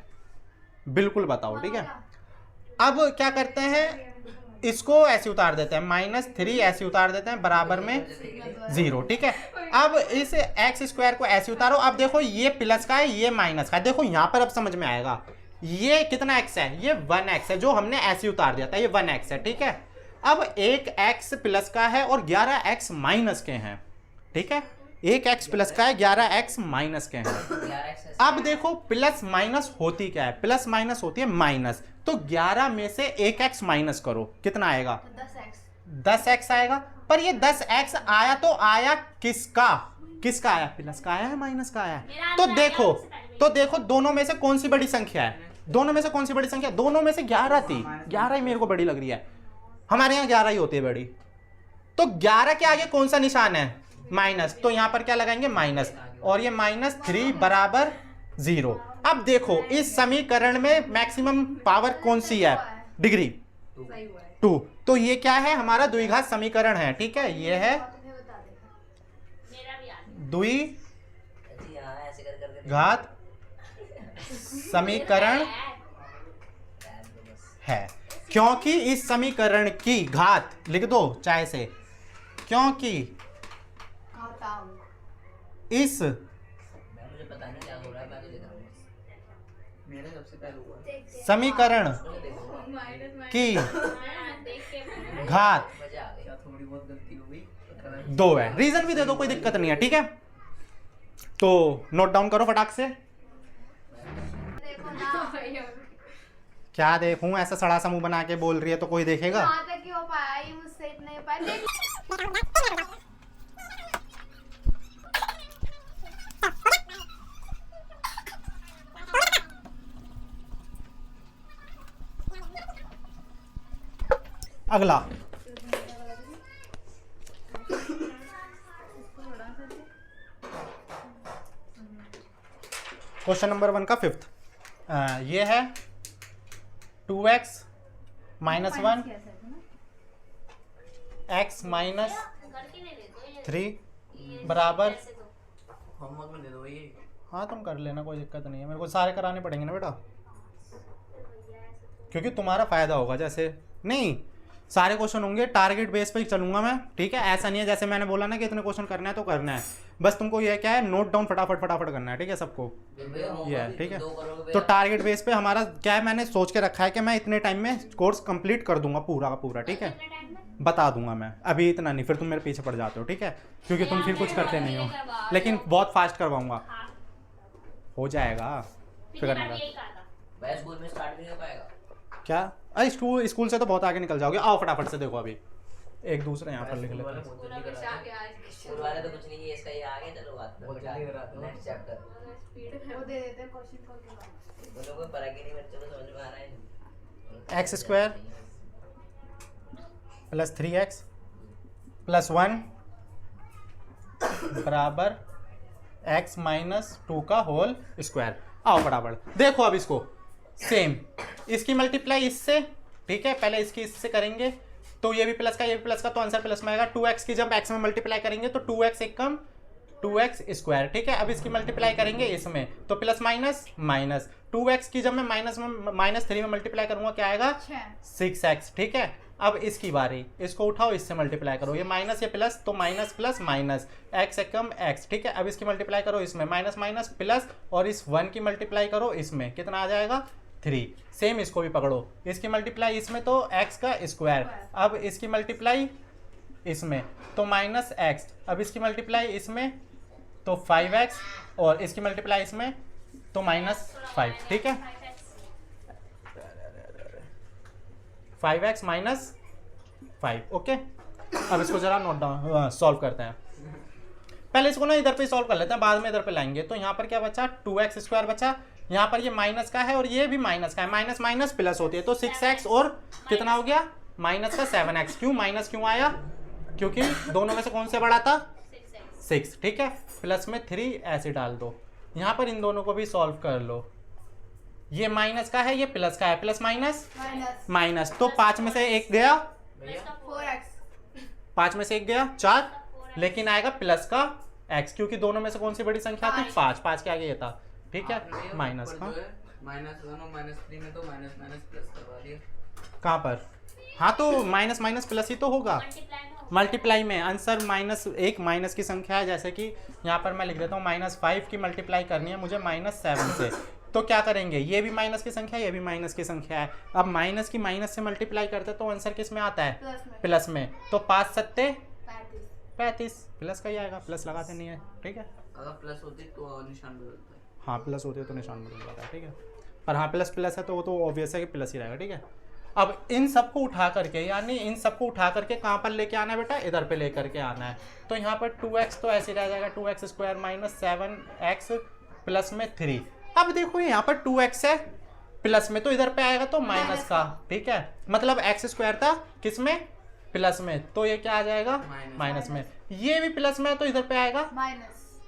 Speaker 1: बिल्कुल बताओ, ठीक है। अब क्या करते हैं, इसको ऐसे उतार देते हैं, -3 ऐसे उतार देते हैं, बराबर में 0, ठीक है। अब इस x² को ऐसे उतारो। अब देखो ये प्लस का है, ये माइनस का है। देखो यहां पर अब समझ में आएगा, ये कितना x है, ये 1x है, जो हमने ऐसे उतार दिया था, ये 1x है, ठीक है। अब एक x प्लस का है और 11x माइनस के हैं, ठीक है। एक x प्लस का है, 11x माइनस के हैं। अब देखो प्लस माइनस होती क्या है, प्लस माइनस होती है माइनस, तो 11 में से एक x माइनस करो, कितना आएगा, 10x आएगा। पर ये 10x आया तो आया किसका, किसका आया, प्लस का आया है, माइनस का आया है। तो देखो दोनों में से कौन सी बड़ी संख्या है, दोनों में से कौन सी बड़ी संख्या, दोनों में से 11 थी, 11 ही मेरे को बड़ी लग रही है, हमारे यहाँ 11 ही होती है बड़ी। तो 11 के आगे कौन सा निशान है, माइनस, तो यहां पर क्या लगाएंगे, माइनस, और ये -3 बराबर 0। अब देखो इस समीकरण में मैक्सिमम पावर कौन सी है, डिग्री 2, तो ये क्या है, हमारा द्विघात समीकरण है, ठीक है। ये है द्विघात समीकरण है, क्योंकि इस समीकरण की घात लिख दो चाहे से, क्योंकि इस समीकरण की घात 2 है। रीजन भी दे दो, कोई दिक्कत नहीं है, ठीक है। तो नोट डाउन करो फटाक से। क्या देखूं, ऐसा सड़ा सा मुंह बना के बोल रही है तो कोई देखेगा।
Speaker 4: कहाँ तक ही हो पाया, ये मुझसे इतना ही हो पाया।
Speaker 1: अगला क्वेश्चन नंबर 1 का 5th, ये है 2x - 1 x -
Speaker 4: करके दे दे तो ये
Speaker 1: 3 बराबर,
Speaker 4: ऐसे तो
Speaker 2: होमवर्क में दे दो ये।
Speaker 1: हाँ तुम कर लेना, कोई दिक्कत नहीं है, मेरे को सारे कराने पड़ेंगे ना बेटा,
Speaker 4: भैया ऐसे तो
Speaker 1: क्योंकि तुम्हारा फायदा होगा। जैसे नहीं, सारे क्वेश्चन होंगे टारगेट बेस पे ही चलूंगा मैं, ठीक है। ऐसा नहीं है जैसे मैंने बोला ना कि इतने क्वेश्चन करना है तो करना है, बस तुमको ये क्या है, नोट डाउन फटाफट फटाफट करना है, ठीक है सबको। ये है, ठीक है। तो टारगेट बेस पे हमारा क्या है, मैंने सोच के रखा है कि मैं इतने टाइम में कोर्स कंप्लीट कर दूंगा पूरा का पूरा, ठीक है।
Speaker 4: कितने टाइम में
Speaker 1: बता दूंगा मैं, अभी इतना नहीं, फिर तुम मेरे पीछे पड़ जाते हो, ठीक है, क्योंकि तुम फिर कुछ करते नहीं हो, लेकिन बहुत फास्ट करवाऊंगा,
Speaker 4: हाँ
Speaker 1: हो जाएगा।
Speaker 4: पिछली
Speaker 1: फिक्र
Speaker 4: बार
Speaker 1: नहीं
Speaker 4: भी
Speaker 1: कर।
Speaker 4: यही कहा था
Speaker 3: भाई स्कूल में स्टार्ट भी नहीं हो पाएगा।
Speaker 1: क्या, अरे स्कूल से तो बहुत आगे निकल जाओगे। आओ फटाफट से देखो, अभी एक दूसरे यहाँ पर लिख लेते हैं।
Speaker 4: पूरा विषय आ गया आज
Speaker 3: स्कूल वाले तो कुछ नहीं है, इसका ये आगे चलो बात
Speaker 2: बहुत जल्दी कराते हो।
Speaker 3: नेक्स्ट चैप्टर
Speaker 4: स्पीड में वो दे देते हैं क्वेश्चन को के बाद
Speaker 3: बोलो कोई फर्क ही नहीं, बच्चों को समझ में आ रहा है।
Speaker 1: X square plus 3x plus 1 बराबर x माइनस 2 का होल स्क्वायर। आओ फटाफट देखो, अब इसको सेम इसकी मल्टीप्लाई इससे, ठीक है, पहले इसकी इससे करेंगे तो ये भी प्लस का ये भी प्लस का, तो आंसर प्लस में आएगा। 2x की जब x में मल्टीप्लाई करेंगे तो 2x एक कम 2x स्क्वायर, ठीक है। अब इसकी मल्टीप्लाई करेंगे इसमें तो प्लस माइनस माइनस, 2x की जब मैं -3 में मल्टीप्लाई करूंगा क्या आएगा 6x, ठीक है। अब इसकी बारी, इसको उठाओ इससे मल्टीप्लाई करो, ये माइनस ये प्लस तो माइनस प्लस माइनस, x एक कम x, ठीक है। अब इसकी मल्टीप्लाई करो इसमें माइनस माइनस प्लस, और इस 1 की मल्टीप्लाई करो इसमें, कितना आ जाएगा 3। सेम इसको भी पकड़ो, इसकी मल्टीप्लाई इसमें तो x का स्क्वायर, अब इसकी मल्टीप्लाई इसमें तो माइनस x, अब इसकी मल्टीप्लाई इसमें तो 5x, और इसकी मल्टीप्लाई इसमें तो -5, ठीक है। 5x minus 5, okay. अब इसको जरा नोट डाउन सॉल्व करते हैं, पहले इसको ना इधर पे सॉल्व कर लेते हैं, बाद में इधर पे लाएंगे। तो यहाँ पर क्या बचा 2x स्क्वायर बचा, यहाँ पर ये माइनस का है और ये भी माइनस का है, माइनस माइनस प्लस होती है तो 6x, और कितना हो गया माइनस का 7x। क्यों माइनस क्यों आया, क्योंकि दोनों में से कौन से बड़ा था 6, ठीक है। प्लस में 3 ऐसे डाल दो, यहाँ पर इन दोनों को भी सॉल्व कर लो। ये माइनस का है ये प्लस का है, प्लस माइनस माइनस, तो 5 में से 1 गया, 5 में से 1 गया 4, लेकिन आएगा प्लस का x, क्योंकि दोनों में से कौन सी बड़ी संख्या थी 5 के आगे ये था, ठीक है। माइनस का
Speaker 2: -1 और -3 में तो माइनस माइनस प्लस करवा दिया।
Speaker 1: कहाँ पर, हाँ तो माइनस माइनस प्लस ही तो होगा मल्टीप्लाई में, आंसर -1 माइनस की संख्या है। जैसे कि यहाँ पर मैं लिख देता हूँ -5 की मल्टीप्लाई करनी है मुझे -7 से, तो क्या करेंगे, ये भी माइनस की संख्या है ये भी माइनस की संख्या है, अब माइनस की माइनस से मल्टीप्लाई करते तो आंसर किस में आता है प्लस में, तो 5 सत्ते 35, प्लस का ही आएगा, प्लस लगाते नहीं है, ठीक है।
Speaker 2: अगर प्लस होती तो निशान बदलता है।
Speaker 1: हाँ प्लस होते तो निशान बदल जाता है, ठीक है। पर हाँ प्लस प्लस है तो वो तो ऑब्वियस है कि प्लस ही रहेगा, ठीक है। अब इन सबको उठा करके, यानी इन सबको उठा करके कहाँ पर लेके आना है बेटा, इधर पे लेकर के आना है। तो यहाँ पर 2x तो ऐसे रह जाएगा, 2x square minus 7x plus में 3। अब देखो यहाँ पर 2x है प्लस में, तो इधर पे आएगा तो माइनस का, ठीक है। मतलब x स्क्वायर था किस में प्लस में, तो ये क्या आ जाएगा माइनस में। ये भी प्लस में है तो इधर पे आएगा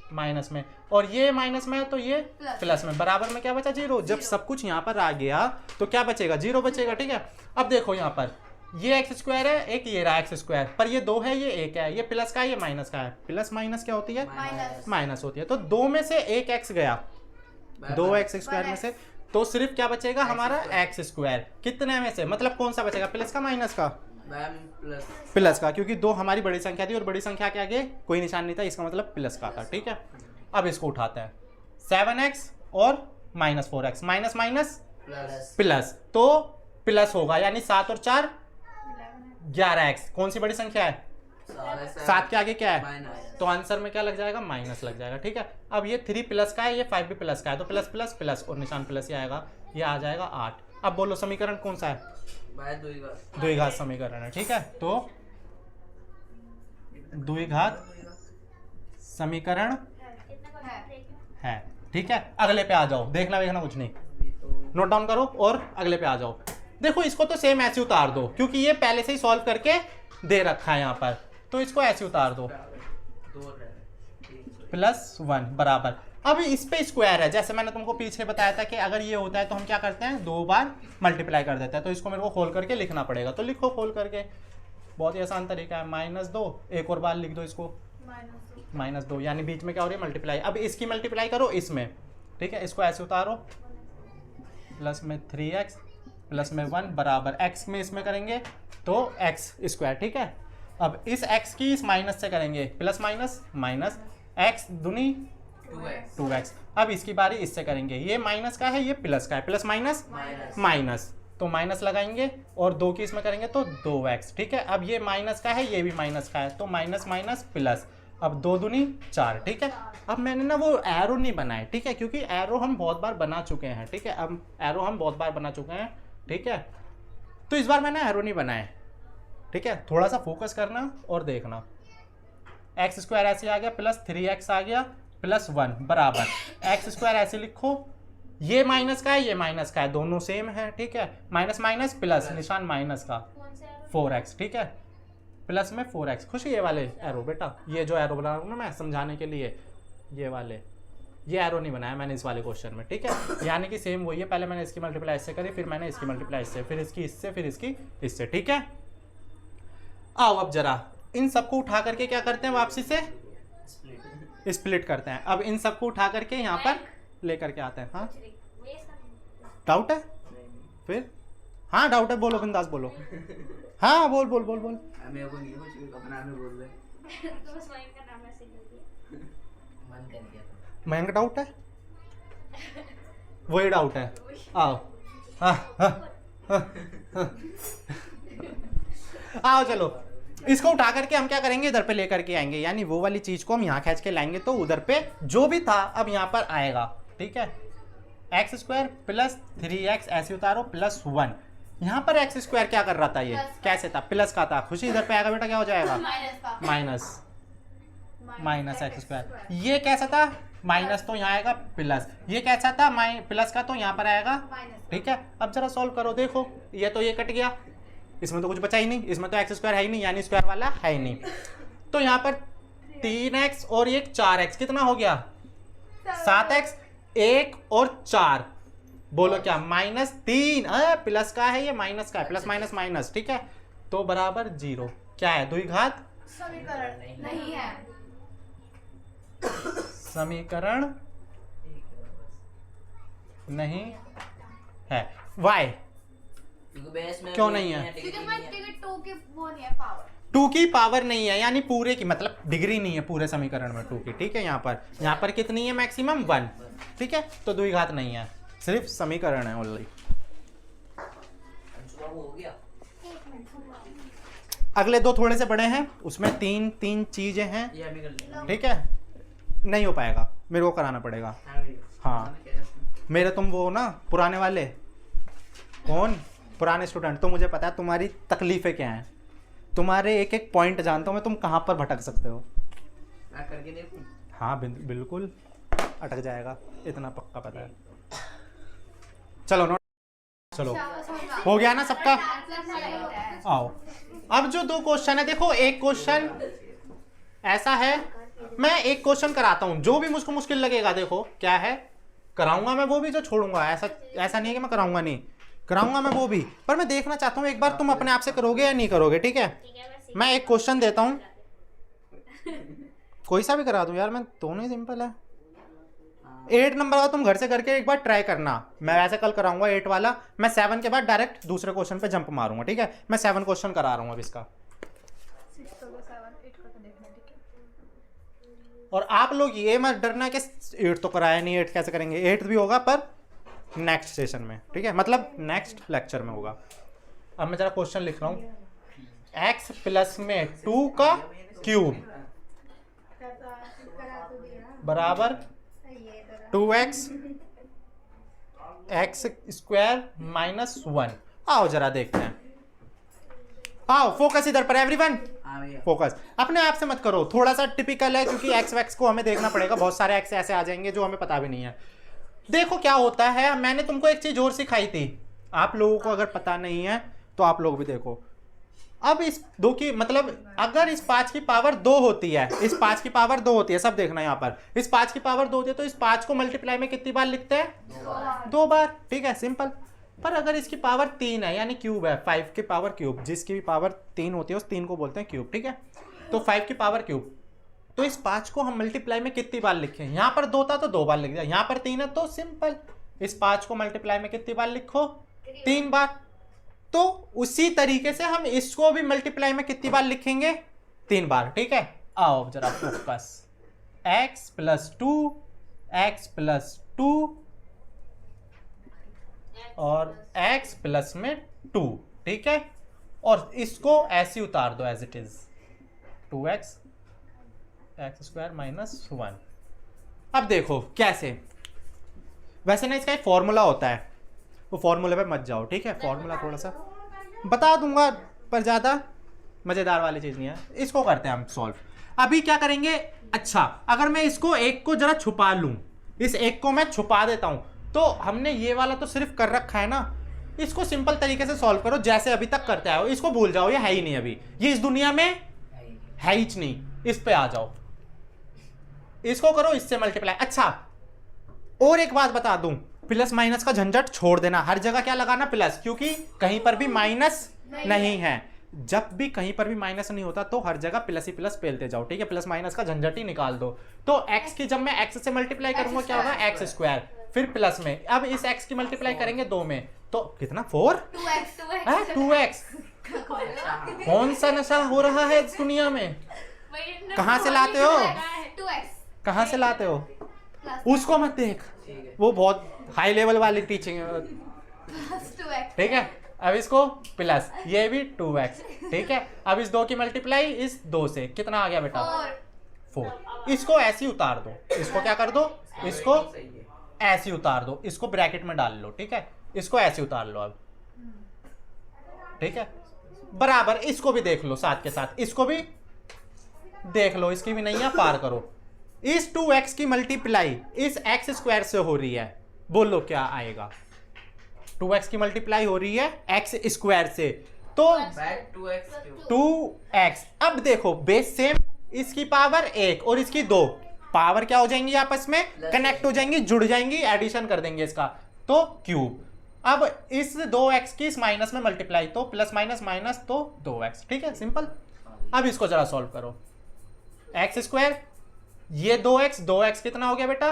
Speaker 1: माइनस में, और ये माइनस में है तो ये प्लस में। बराबर में क्या बचा 0। जब सब कुछ यहाँ पर आ गया तो क्या बचेगा 0 बचेगा, ठीक है। अब देखो यहाँ पर ये x स्क्वायर है, एक ये रहा x स्क्वायर, पर ये 2 है ये 1 है, ये प्लस का है ये माइनस का है, प्लस माइनस क्या होती है माइनस होती है। तो 2 में से 1 x गया, 2x स्क्वायर में से, तो सिर्फ क्या बचेगा हमारा x स्क्वायर। कितने में से, मतलब कौन सा बचेगा, प्लस का माइनस का प्लस का, क्योंकि 2 हमारी बड़ी संख्या थी और बड़ी संख्या के आगे कोई निशान नहीं था, इसका मतलब प्लस का था, ठीक है। अब इसको उठाते हैं 7x और -4x, माइनस माइनस प्लस, तो प्लस होगा, यानी 7 और 4 11x। कौन सी बड़ी संख्या है 7 के आगे क्या है, तो आंसर में क्या लग जाएगा माइनस लग जाएगा, ठीक है। अब ये 3 प्लस का है ये 5 भी प्लस का है, तो प्लस प्लस प्लस और निशान प्लस ही आएगा, ये आ जाएगा 8। अब बोलो समीकरण कौन सा है, द्विघात समीकरण है, ठीक है। तो द्विघात समीकरण है, ठीक है। अगले पे आ जाओ, देखना देखना कुछ नहीं, नोट डाउन करो और अगले पे आ जाओ। देखो इसको तो सेम ऐसे उतार दो, क्योंकि ये पहले से ही सॉल्व करके दे रखा है यहाँ पर, तो इसको ऐसे उतार दो, +1 बराबर। अब इस पे स्क्वायर है, जैसे मैंने तुमको पीछे बताया था कि अगर ये होता है तो हम क्या करते हैं 2 बार मल्टीप्लाई कर देते हैं, तो इसको मेरे को खोल करके लिखना पड़ेगा, तो लिखो खोल करके बहुत ही आसान तरीका है, -2, एक और बार लिख दो इसको -2, यानी बीच में क्या हो रही है मल्टीप्लाई। अब इसकी मल्टीप्लाई करो इसमें, ठीक है, इसको ऐसे उतारो, प्लस में 3x प्लस में 1 बराबर x में इसमें करेंगे तो x², ठीक है। अब इस x की इस माइनस से करेंगे, प्लस माइनस माइनस, x दूनी 2x। अब इसकी बारी इससे करेंगे, ये माइनस का है ये प्लस का है, प्लस माइनस माइनस, तो माइनस लगाएंगे और 2 की इसमें करेंगे तो 2x, ठीक है। अब ये माइनस का है ये भी माइनस का है, तो माइनस माइनस प्लस, अब 2 दूनी 4, ठीक है। अब मैंने ना वो एरो नहीं बनाए, ठीक है, क्योंकि एरो हम बहुत बार बना चुके हैं, ठीक है, अब एरो हम बहुत बार बना चुके हैं, ठीक है, तो इस बार मैंने एरो नहीं बनाए, ठीक है। थोड़ा सा फोकस करना और देखना, x² ऐसे आ गया, प्लस 3x आ गया, प्लस 1 बराबर x² ऐसे लिखो, ये माइनस का है ये माइनस का है, दोनों सेम है, ठीक है, माइनस माइनस प्लस, निशान माइनस का, 4x, ठीक है, प्लस में 4x। खुश ये वाले एरो बेटा, ये जो एरो बना रहा हूँ ना मैं समझाने के लिए, ये वाले, ये एरो नहीं बनाया मैंने इस वाले क्वेश्चन में, ठीक है, यानी कि सेम वही है, पहले मैंने इसकी मल्टीप्लाई इससे करी, फिर मैंने इसकी मल्टीप्लाई इससे, फिर इसकी इससे, फिर इसकी इससे, ठीक है। आओ अब जरा इन सबको उठा करके क्या करते हैं, वापसी से स्प्लिट करते हैं। अब इन सबको उठा करके यहाँ पर लेकर के आते हैं। हाँ डाउट है फिर? हाँ डाउट है, बोलो बिंदास बोलो। हाँ बोल बोल बोल बोल।
Speaker 2: मेरे को नहीं कुछ भी अपना में बोल रहे।
Speaker 4: तो बस वही का नाम ऐसे कर दिया।
Speaker 3: मन कर दिया।
Speaker 1: मयंक डाउट है, वही डाउट है। आओ हाँ हाँ हाँ आओ चलो, इसको उठा करके हम क्या करेंगे, इधर पे लेकर के आएंगे, यानी वो वाली चीज को हम यहाँ खींच के लाएंगे तो उधर पे जो भी था अब यहाँ पर आएगा, ठीक है। x² प्लस 3x ऐसे उतारो, प्लस 1, यहाँ पर x² क्या कर रहा था, ये कैसे था, प्लस का था। खुशी इधर पे आएगा बेटा, क्या हो जाएगा, माइनस माइनस x²। ये कैसा था, माइनस, तो यहाँ आएगा प्लस। ये कैसा था, प्लस का, तो यहाँ पर आएगा, ठीक है। अब जरा सॉल्व करो, देखो ये तो ये कट गया, इसमें तो कुछ बचा ही नहीं, इसमें तो x² है ही नहीं, यानी स्क्वायर वाला है ही नहीं। तो यहाँ पर 3x और एक 4x कितना हो गया, 7x, 1 और 4, बोलो क्या, -3। प्लस का है ये माइनस का है, प्लस माइनस माइनस, ठीक है, तो बराबर 0। क्या है, द्विघात
Speaker 4: समीकरण नहीं है,
Speaker 1: समीकरण नहीं है। वाई क्यों नहीं है,
Speaker 4: क्योंकि मैं टिकट 2 के वो नहीं है, पावर
Speaker 1: 2 की पावर नहीं है, यानी पूरे की मतलब डिग्री नहीं है पूरे समीकरण में 2 की, ठीक है। यहाँ पर कितनी है, मैक्सिमम 1, ठीक है, तो द्विघात नहीं है, सिर्फ समीकरण है ओनली।
Speaker 3: हो गया।
Speaker 1: अगले दो थोड़े से बड़े हैं, उसमें तीन चीजें हैं,
Speaker 2: ये अभी कर लेंगे।
Speaker 1: ठीक है, नहीं हो पाएगा, मेरे को कराना पड़ेगा। हाँ मेरे तुम वो ना पुराने वाले, कौन पुराने स्टूडेंट, तो मुझे पता है तुम्हारी तकलीफें क्या हैं, तुम्हारे एक एक पॉइंट जानता हूँ मैं, तुम कहाँ पर भटक सकते हो।
Speaker 2: मैं करके देखूं?
Speaker 1: हाँ बिल्कुल अटक जाएगा, इतना पक्का पता है। चलो नोट, चलो हो गया ना सबका। आओ अब जो 2 क्वेश्चन है, देखो एक क्वेश्चन ऐसा है, मैं एक क्वेश्चन कराता हूँ, जो भी मुझको मुश्किल लगेगा, देखो क्या है, कराऊंगा मैं वो भी, जो छोड़ूंगा ऐसा नहीं है कि मैं कराऊंगा नहीं, कराऊंगा मैं वो भी, पर मैं देखना चाहता हूँ एक बार तुम अपने आप से करोगे या नहीं करोगे, ठीक है। मैं एक क्वेश्चन देता हूँ, कोई सा भी करा दूं यार, मैं दोनों ही सिंपल है। 8 नंबर का तुम घर से करके एक बार ट्राई करना, मैं वैसे कल कराऊंगा 8 वाला, मैं 7 के बाद डायरेक्ट दूसरे क्वेश्चन पे जंप मारूंगा, ठीक है। मैं 7 क्वेश्चन करा रहा हूँ अब इसका, और आप लोग ये मत डरना कि 8 तो कराया नहीं, 8 कैसे करेंगे, 8 भी होगा पर नेक्स्ट सेशन में, ठीक है, मतलब नेक्स्ट लेक्चर में होगा। अब मैं जरा क्वेश्चन लिख रहा हूँ, x प्लस में 2 का क्यूब बराबर 2x x² माइनस 1। आओ जरा देखते हैं, आओ फोकस इधर पर एवरीवन,
Speaker 2: हाँ भैया।
Speaker 1: फोकस अपने आप से मत करो, थोड़ा सा टिपिकल है, क्योंकि एक्स वैक्स को हमें देखना पड़ेगा, बहुत सारे एक्स ऐसे आ जाएंगे जो हमें पता भी नहीं है। देखो क्या होता है, मैंने तुमको एक चीज और सिखाई थी, आप लोगों को अगर पता नहीं है तो आप लोग भी देखो। अब इस 2 की मतलब अगर इस 5 की पावर 2 होती है, इस 5 की पावर 2 होती है, सब देखना यहाँ पर, इस 5 की पावर 2 होती है, तो इस 5 को मल्टीप्लाई में कितनी बार लिखते हैं, 2 बार, ठीक है, सिंपल। पर अगर इसकी पावर 3 है यानी क्यूब है, 5 की पावर क्यूब, जिसकी भी पावर 3 होती है उस 3 को बोलते हैं क्यूब, ठीक है। तो 5 की पावर क्यूब, तो इस 5 को हम मल्टीप्लाई में कितनी बार लिखें? यहाँ पर 2 था तो 2 बार लिख दिया, यहाँ पर 3 है तो सिंपल इस 5 को मल्टीप्लाई में कितनी बार लिखो? 3 बार। तो उसी तरीके से हम इसको भी मल्टीप्लाई में कितनी बार लिखेंगे? 3 बार, ठीक है। आओ जरा focus, x plus 2, x plus 2 और x प्लस में 2, ठीक है। और इसको ऐसे उतार दो as it is, 2x x square minus 1। अब देखो कैसे, वैसे ना इसका एक फॉर्मूला होता है, वो फॉर्मूले पे मत जाओ, ठीक है। फॉर्मूला थोड़ा सा बता दूंगा पर ज़्यादा मज़ेदार वाली चीज़ नहीं है। इसको करते हैं हम सॉल्व। अभी क्या करेंगे, अच्छा अगर मैं इसको एक को जरा छुपा लूँ, इस एक को मैं छुपा देता हूँ, तो हमने ये वाला तो सिर्फ कर रखा है ना, इसको सिंपल तरीके से सॉल्व करो जैसे अभी तक करते आए हो। इसको भूल जाओ, ये है ही नहीं अभी, ये इस दुनिया में है ही नहीं। इस पे आ जाओ, इसको करो इससे मल्टीप्लाई। अच्छा और एक बात बता दूं, प्लस माइनस का झंझट छोड़ देना, हर जगह क्या लगाना? प्लस, क्योंकि कहीं पर भी माइनस नहीं है। जब भी कहीं पर भी माइनस नहीं होता तो हर जगह प्लस ही प्लस पेलते जाओ, ठीक है। प्लस माइनस का झंझट ही निकाल दो। तो x की जब मैं x से मल्टीप्लाई करूंगा क्या होगा? एक्स स्क्वायर, फिर प्लस में, अब इस x की मल्टीप्लाई करेंगे 2 में, तो कितना? 4 2x। कौन सा नशा हो रहा है इस दुनिया में? कहाँ से लाते हो?
Speaker 4: 2x
Speaker 1: कहाँ से लाते हो? उसको मत देख, वो बहुत हाई लेवल वाली टीचिंग है, ठीक है। अब इसको प्लस, ये भी 2x, ठीक है। अब इस 2 की मल्टीप्लाई इस 2 से, कितना आ गया बेटा? 4। इसको ऐसे ही उतार दो, इसको क्या कर दो? इसको ऐसे ही उतार दो, इसको ब्रैकेट में डाल लो, ठीक है। इसको ऐसे उतार लो अब, ठीक है। बराबर इसको भी देख लो, साथ के साथ इसको भी देख लो, इसकी भी नैया पार करो। इस 2x की मल्टीप्लाई इस x स्क्वायर से हो रही है, बोलो क्या आएगा? 2x की मल्टीप्लाई हो रही है x स्क्वायर से, तो 2x। अब देखो बेस सेम, इसकी पावर 1 और इसकी 2, पावर क्या हो जाएंगी? आपस में कनेक्ट हो जाएंगी, जुड़ जाएंगी, एडिशन कर देंगे इसका, तो क्यूब। अब इस 2x की इस माइनस में मल्टीप्लाई, तो प्लस माइनस माइनस तो 2x, ठीक है, सिंपल। अब इसको जरा सॉल्व करो, एक्स स्क्वायर, ये 2x कितना हो गया बेटा?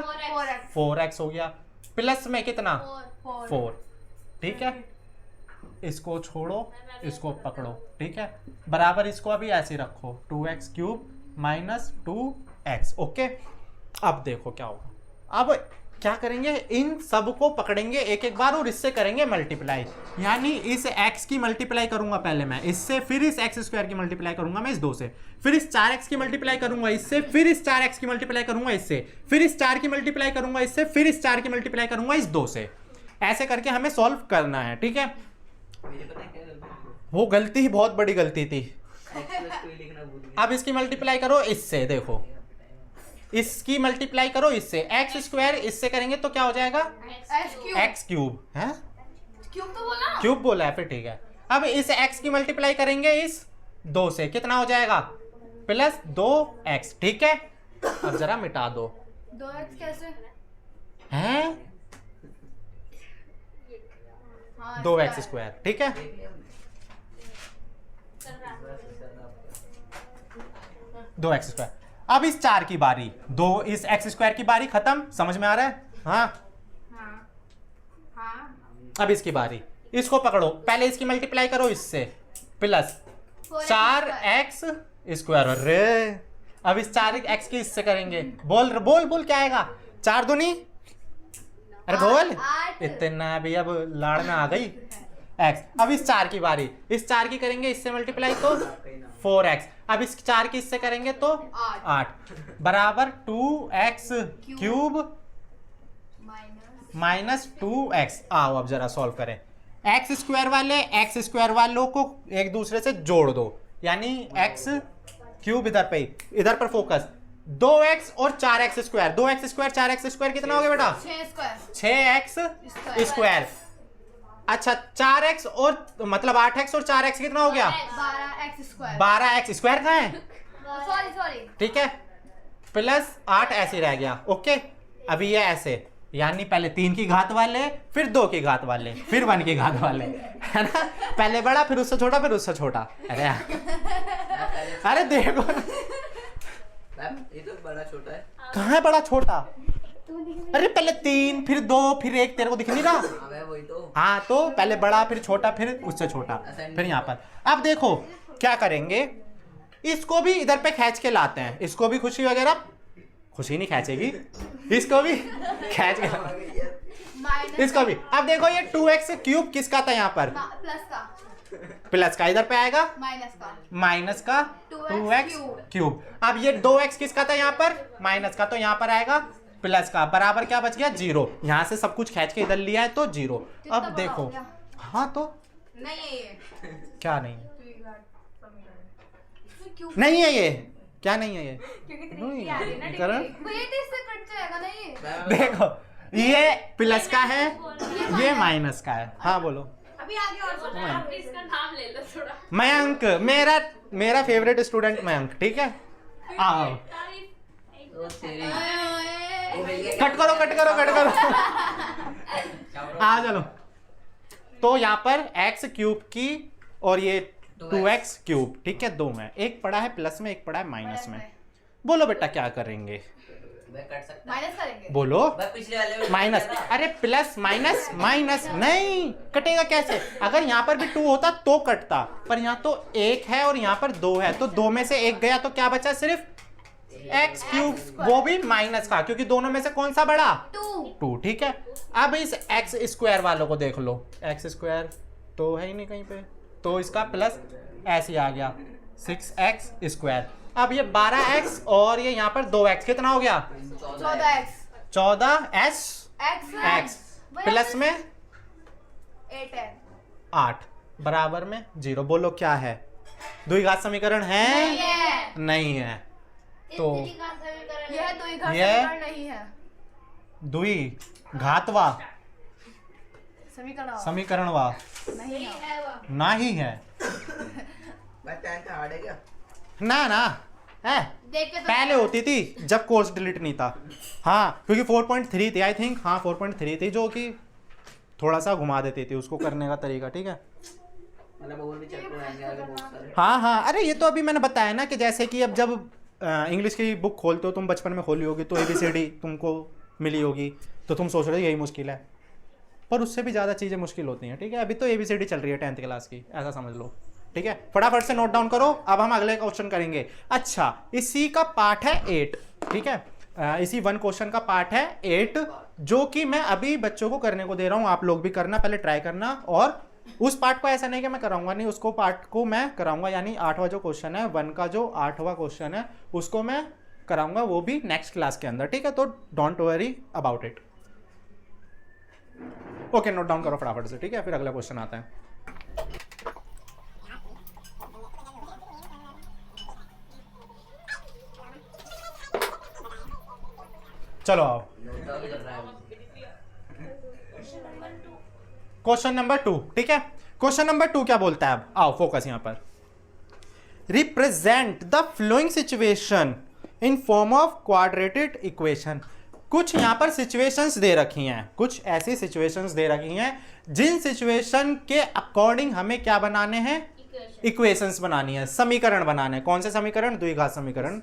Speaker 1: 4x हो गया, प्लस में कितना? 4, ठीक है। इसको छोड़ो, इसको पकड़ो, ठीक है। बराबर इसको अभी ऐसे रखो, 2x cube minus 2x, okay. अब देखो क्या होगा, अब क्या करेंगे? इन सब को पकड़ेंगे एक एक बार और इससे करेंगे मल्टीप्लाई, यानी इस x की मल्टीप्लाई करूंगा पहले मैं इससे, फिर इस x स्क्वायर की मल्टीप्लाई करूंगा मैं इस 2 से, फिर इस 4x की मल्टीप्लाई करूंगा इससे, फिर इस 4x की मल्टीप्लाई करूंगा इससे, फिर इस 4 की मल्टीप्लाई करूंगा इससे, फिर इस 4 की मल्टीप्लाई करूंगा इस 2 से। ऐसे करके हमें सॉल्व करना है, ठीक है। वो गलती ही बहुत बड़ी गलती थी। अब इसकी मल्टीप्लाई करो इससे, देखो इसकी मल्टीप्लाई करो इससे, एक्स स्क्वायर इससे करेंगे तो क्या हो जाएगा? एक्स क्यूब है, क्यूब बोला है, फिर ठीक है। अब इस x की मल्टीप्लाई करेंगे इस 2 से, कितना हो जाएगा? प्लस 2x, ठीक है। अब जरा मिटा दो,
Speaker 4: 2x कैसे?
Speaker 1: हैं? 2x स्क्वायर, ठीक है। दो एक्स स्क्वायर। अब इस 4 की बारी, इस x स्क्वायर की बारी खत्म, समझ में आ रहा है? हाँ, अब इसकी बारी, इसको पकड़ो, पहले इसकी मल्टीप्लाई करो इससे, प्लस 4x स्क्वायर। अरे अब इस 4x की इससे करेंगे, बोल बोल बोल क्या आएगा? 4 दूनी, अरे बोल, इतना भी अब लाड़ में आ गई x। अब इस 4 की बारी, इस 4 की करेंगे इससे मल्टीप्लाई तो 4x, अब इस 4 की इससे करेंगे तो 8 बराबर 2x क्यूब माइनस 2x। आओ अब जरा सॉल्व करें, एक्स स्क्वायर वाले एक्स स्क्वायर वालों को एक दूसरे से जोड़ दो, यानी x क्यूब इधर पे, इधर पर फोकस, 2x और 4x square, 2x square 4x square कितना हो गया बेटा? 6x square. अच्छा 4x और मतलब 8x और 4x कितना हो गया? 12x स्क्वायर कहाँ है?
Speaker 4: सॉरी
Speaker 1: ठीक है, प्लस 8 ऐसे रह गया, ओके। अभी ये ऐसे, यानी पहले 3 की घात वाले, फिर 2 की घात वाले, फिर 1 की घात वाले, है ना? पहले बड़ा, फिर उससे छोटा, फिर उससे छोटा। अरे अरे देखो
Speaker 3: मैम ये तो बड़ा छोटा है।
Speaker 1: कहाँ है बड़ा छोटा? अरे पहले 3 फिर 2 फिर 1, तेरे को दिख नहीं रहा?
Speaker 3: हाँ मैं वही तो।
Speaker 1: हाँ तो पहले बड़ा फिर छोटा फिर उससे छोटा, फिर यहाँ पर। अब देखो क्या करेंगे, इसको भी इधर पे खींच के लाते हैं, इसको भी खुशी वगैरह, खुशी नहीं खींचेगी, इसको भी खींच के,
Speaker 4: माइनस
Speaker 1: इसको भी। अब देखो ये 2x क्यूब किसका था यहाँ पर?
Speaker 4: प्लस का,
Speaker 1: प्लस का, इधर पे आएगा
Speaker 4: माइनस का,
Speaker 1: माइनस का 2x क्यूब। अब ये 2x किसका था यहाँ पर? माइनस का, तो यहाँ पर आएगा प्लस का, बराबर क्या बच गया? 0। यहाँ से सब कुछ खींच के इधर लिया है तो 0।
Speaker 4: कितना
Speaker 1: अब
Speaker 4: बड़ा
Speaker 1: देखो,
Speaker 4: हो गया?
Speaker 1: हाँ तो
Speaker 4: नहीं है ये
Speaker 1: क्या नहीं
Speaker 4: क्यों?
Speaker 1: नहीं है ये, क्या नहीं है ये?
Speaker 4: क्योंकि 3 की आ रही है ना
Speaker 1: करण?
Speaker 4: डिग्री। वेट इससे कट जाएगा ना ये।
Speaker 1: देखो ये प्लस का है, ये माइनस का है। हाँ बोलो।
Speaker 4: अभी आगे और सुनो।
Speaker 5: आप इसका नाम ले लो थोड़ा।
Speaker 1: मयंक, मेरा फेवरेट स्टूडेंट मयंक, ठीक है? आओ
Speaker 3: ओ तेरी।
Speaker 1: कट करो कट करो कट करो। आ चलो, तो यहाँ पर x क्यूब की और ये 2x क्यूब, ठीक है? 2 में, एक पड़ा है प्लस में, एक पड़ा है माइनस में। बोलो बेटा क्या करेंगे?
Speaker 3: मैं कट सकता।
Speaker 4: माइनस करेंगे।
Speaker 1: बोलो।
Speaker 3: मैं पिछले वाले में
Speaker 1: माइनस, अरे प्लस माइनस माइनस नहीं कटेगा कैसे? अगर यहाँ पर भी 2 होता तो कटता, पर यहाँ तो 1 है और यहाँ पर 2 है, तो 2 में से 1 गया तो क्या बचा? सिर्फ x क्यूब, वो भी माइनस का, क्योंकि दोनों में से कौन सा बड़ा? 2, ठीक है? अब इस x स्क्वायर वालों को देख लो, x स्क्वायर तो है ही नहीं कहीं पे, तो इसका प्लस ऐसे ही आ गया 6x स्क्वायर। अब ये 12x और ये यहाँ पर 2x, कितना हो गया?
Speaker 4: 14x
Speaker 1: 14s x प्लस में
Speaker 4: 8 है
Speaker 1: 8 बराबर में 0। बोलो क्या है? द्विघात समीकरण है?
Speaker 4: नहीं है।
Speaker 1: नहीं है तो
Speaker 4: यह द्विघात
Speaker 1: यह-
Speaker 4: समीकरण नहीं है।
Speaker 1: द्विघातवा
Speaker 4: समीकरण
Speaker 1: समीकरणवा
Speaker 4: नहीं है।
Speaker 1: ना ही है
Speaker 3: मैं 10th हार्ड है क्या?
Speaker 1: ना ना है,
Speaker 4: देख के तो
Speaker 1: पहले होती थी जब कोर्स डिलीट नहीं था। हाँ क्योंकि 4.3 थी आई थिंक, हाँ 4.3 थी, जो कि थोड़ा सा घुमा देती थी उसको करने का तरीका, ठीक है?
Speaker 3: मतलब और भी चैप्टर आएंगे आगे बहुत सारे।
Speaker 1: हाँ हाँ, अरे ये तो अभी मैंने बताया ना कि जैसे कि अब जब इंग्लिश की बुक खोलते हो, तुम बचपन में खोली होगी तो ABCD तुमको मिली होगी, तो तुम सोच रहे हो यही मुश्किल है, पर उससे भी ज़्यादा चीज़ें मुश्किल होती हैं, ठीक है? अभी तो ABCD चल रही है 10th क्लास की, ऐसा समझ लो, ठीक है? फटाफट से नोट डाउन करो, अब हम अगले क्वेश्चन करेंगे। अच्छा, इसी का पार्ट है 8, ठीक है? इसी 1 क्वेश्चन का पार्ट है 8, जो कि मैं अभी बच्चों को करने को दे रहा हूँ, आप लोग भी करना, पहले ट्राई करना। और उस पार्ट को ऐसा नहीं कि मैं कराऊंगा नहीं, उसको पार्ट को मैं कराऊंगा, यानी 8वां जो क्वेश्चन है 1 का, जो 8वां क्वेश्चन है उसको मैं कराऊंगा, वो भी नेक्स्ट क्लास के अंदर, ठीक है? तो don't worry about it. Okay, note down करो फटाफट से, ठीक है? फिर अगला क्वेश्चन आता है। चलो आओ, क्वेश्चन नंबर 2, ठीक है? क्वेश्चन नंबर 2 क्या बोलता है? अब आओ फोकस यहां पर। Represent the flowing situation in form of quadratic equation. कुछ यहां पर सिचुएशंस दे रखी हैं, कुछ ऐसी सिचुएशंस दे रखी हैं जिन सिचुएशन के अकॉर्डिंग हमें क्या बनाने हैं? इक्वेशंस बनानी है, समीकरण बनाने हैं। कौन से समीकरण? द्विघात समीकरण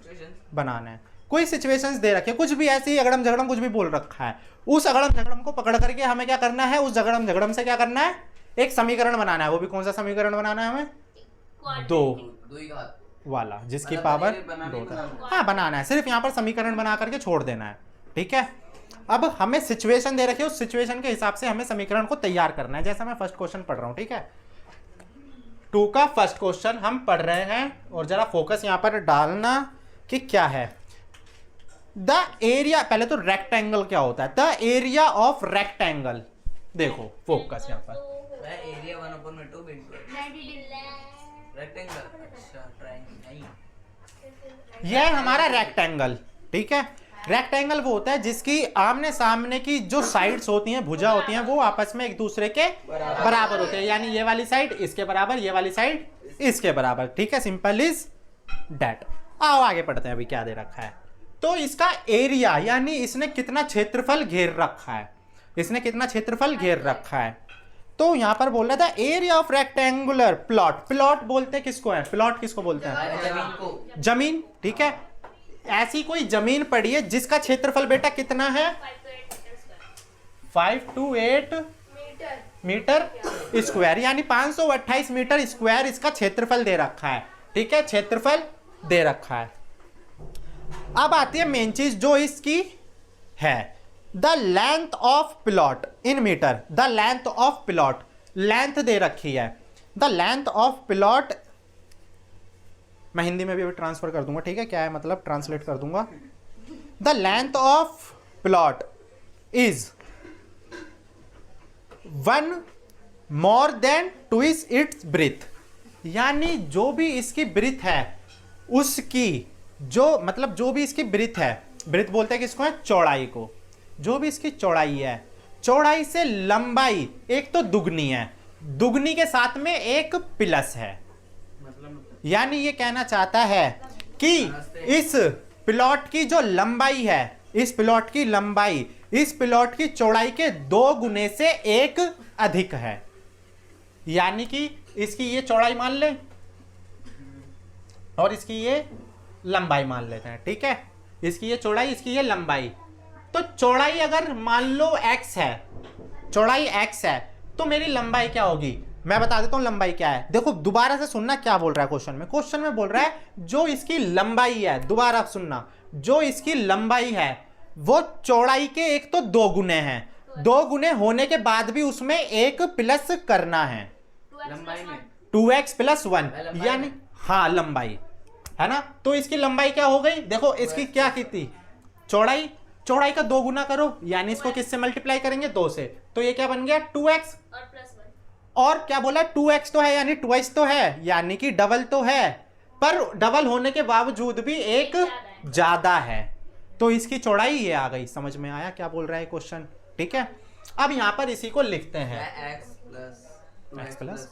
Speaker 1: बनाने हैं। कोई सिचुएशंस दे रखी है, कुछ भी ऐसी अगड़म झगड़म कुछ भी बोल रखा है, उस अगड़म झगड़म को पकड़ करके हमें क्या करना है? उस अगड़म झगड़म से क्या करना है? एक समीकरण बनाना है। वो भी कौन सा समीकरण बनाना है हमें? 2 वाला, जिसकी पावर 2 था। हाँ बनाना है, सिर्फ यहाँ पर समीकरण बना करके छोड़ देना है, ठीक है? अब हमें सिचुएशन दे रखी है, उस सिचुएशन के हिसाब से हमें समीकरण को तैयार करना है। जैसा मैं फर्स्ट क्वेश्चन पढ़ रहा हूँ, ठीक है? 2 का फर्स्ट क्वेश्चन हम पढ़ रहे हैं, और जरा फोकस यहाँ पर डालना कि क्या है। द एरिया, पहले तो रेक्टेंगल क्या होता है? द एरिया ऑफ रेक्टेंगल, देखो फोकस यहाँ पर।
Speaker 3: मैं एरिया 1/2 रेक्टेंगल, अच्छा ट्रायंगल नहीं,
Speaker 1: यह हमारा रेक्टेंगल, ठीक है? रेक्टेंगल वो होता है जिसकी आमने सामने की जो साइड्स होती हैं, भुजा होती हैं, वो आपस में एक दूसरे के बराबर होते हैं, यानी ये वाली साइड इसके बराबर, ये वाली साइड इसके बराबर, ठीक है? Simple is that. आओ आगे पढ़ते हैं, अभी क्या दे रखा है। तो इसका एरिया यानी इसने कितना क्षेत्रफल घेर रखा है, इसने कितना क्षेत्रफल घेर रखा है। तो यहां पर बोल रहा था area of rectangular plot, plot बोलते हैं किसको है, प्लॉट किसको बोलते हैं,
Speaker 3: जमीन को।
Speaker 1: जमीन, ठीक है। ऐसी कोई जमीन पड़ी है जिसका क्षेत्रफल बेटा कितना है 5 to 8 मीटर स्क्वायर, यानी 528 मीटर स्क्वायर इसका क्षेत्रफल दे रखा है, ठीक है, क्षेत्रफल दे रखा है। अब आती है मेन चीज जो इसकी है, the length of plot in metre, the length of plot, length दे रखी है, द लेंथ ऑफ प्लॉट, मैं हिंदी में भी ट्रांसफर कर दूंगा, ठीक है, क्या है मतलब ट्रांसलेट कर दूंगा। The length of plot is 1 more than twice its breadth, यानी जो भी इसकी ब्रीथ है उसकी जो मतलब जो भी इसकी ब्रीथ है, ब्रीथ बोलते हैं किसको है, चौड़ाई को, जो भी इसकी चौड़ाई है, चौड़ाई से लंबाई एक तो दुगनी है, दुगनी के साथ में एक प्लस है, यानी ये कहना चाहता है कि इस प्लॉट की जो लंबाई है, इस प्लॉट की लंबाई इस प्लॉट की चौड़ाई के 2 गुने से 1 अधिक है, यानी कि इसकी ये चौड़ाई मान ले और इसकी ये लंबाई मान लेते हैं, ठीक है, इसकी ये चौड़ाई इसकी ये लंबाई। तो चौड़ाई अगर मान लो x है, चौड़ाई x है, तो मेरी लंबाई क्या होगी, मैं बता देता हूं लंबाई क्या है। देखो दोबारा से सुनना क्या बोल रहा है क्वेश्चन में, क्वेश्चन में बोल रहा है जो इसकी लंबाई है, दोबारा सुनना, जो इसकी लंबाई है वो चौड़ाई के एक तो 2 गुने हैं, 2 गुने होने के बाद भी उसमें एक प्लस करना है,
Speaker 2: लंबाई में
Speaker 1: 2x + 1, यानी हाँ लंबाई है ना। तो इसकी लंबाई क्या हो गई, देखो इसकी क्या की थी चौड़ाई, चौड़ाई का 2 गुना करो, यानी इसको किससे मल्टीप्लाई करेंगे 2 से, तो ये क्या बन गया 2x और क्या बोला 2x तो है यानी ट्वाइस तो है, यानी कि डबल तो है, पर डबल होने के बावजूद भी एक ज्यादा है, तो इसकी चौड़ाई ये आ गई। समझ में आया क्या बोल रहा है क्वेश्चन, ठीक है। अब यहां पर इसी को लिखते हैं
Speaker 2: x
Speaker 1: प्लस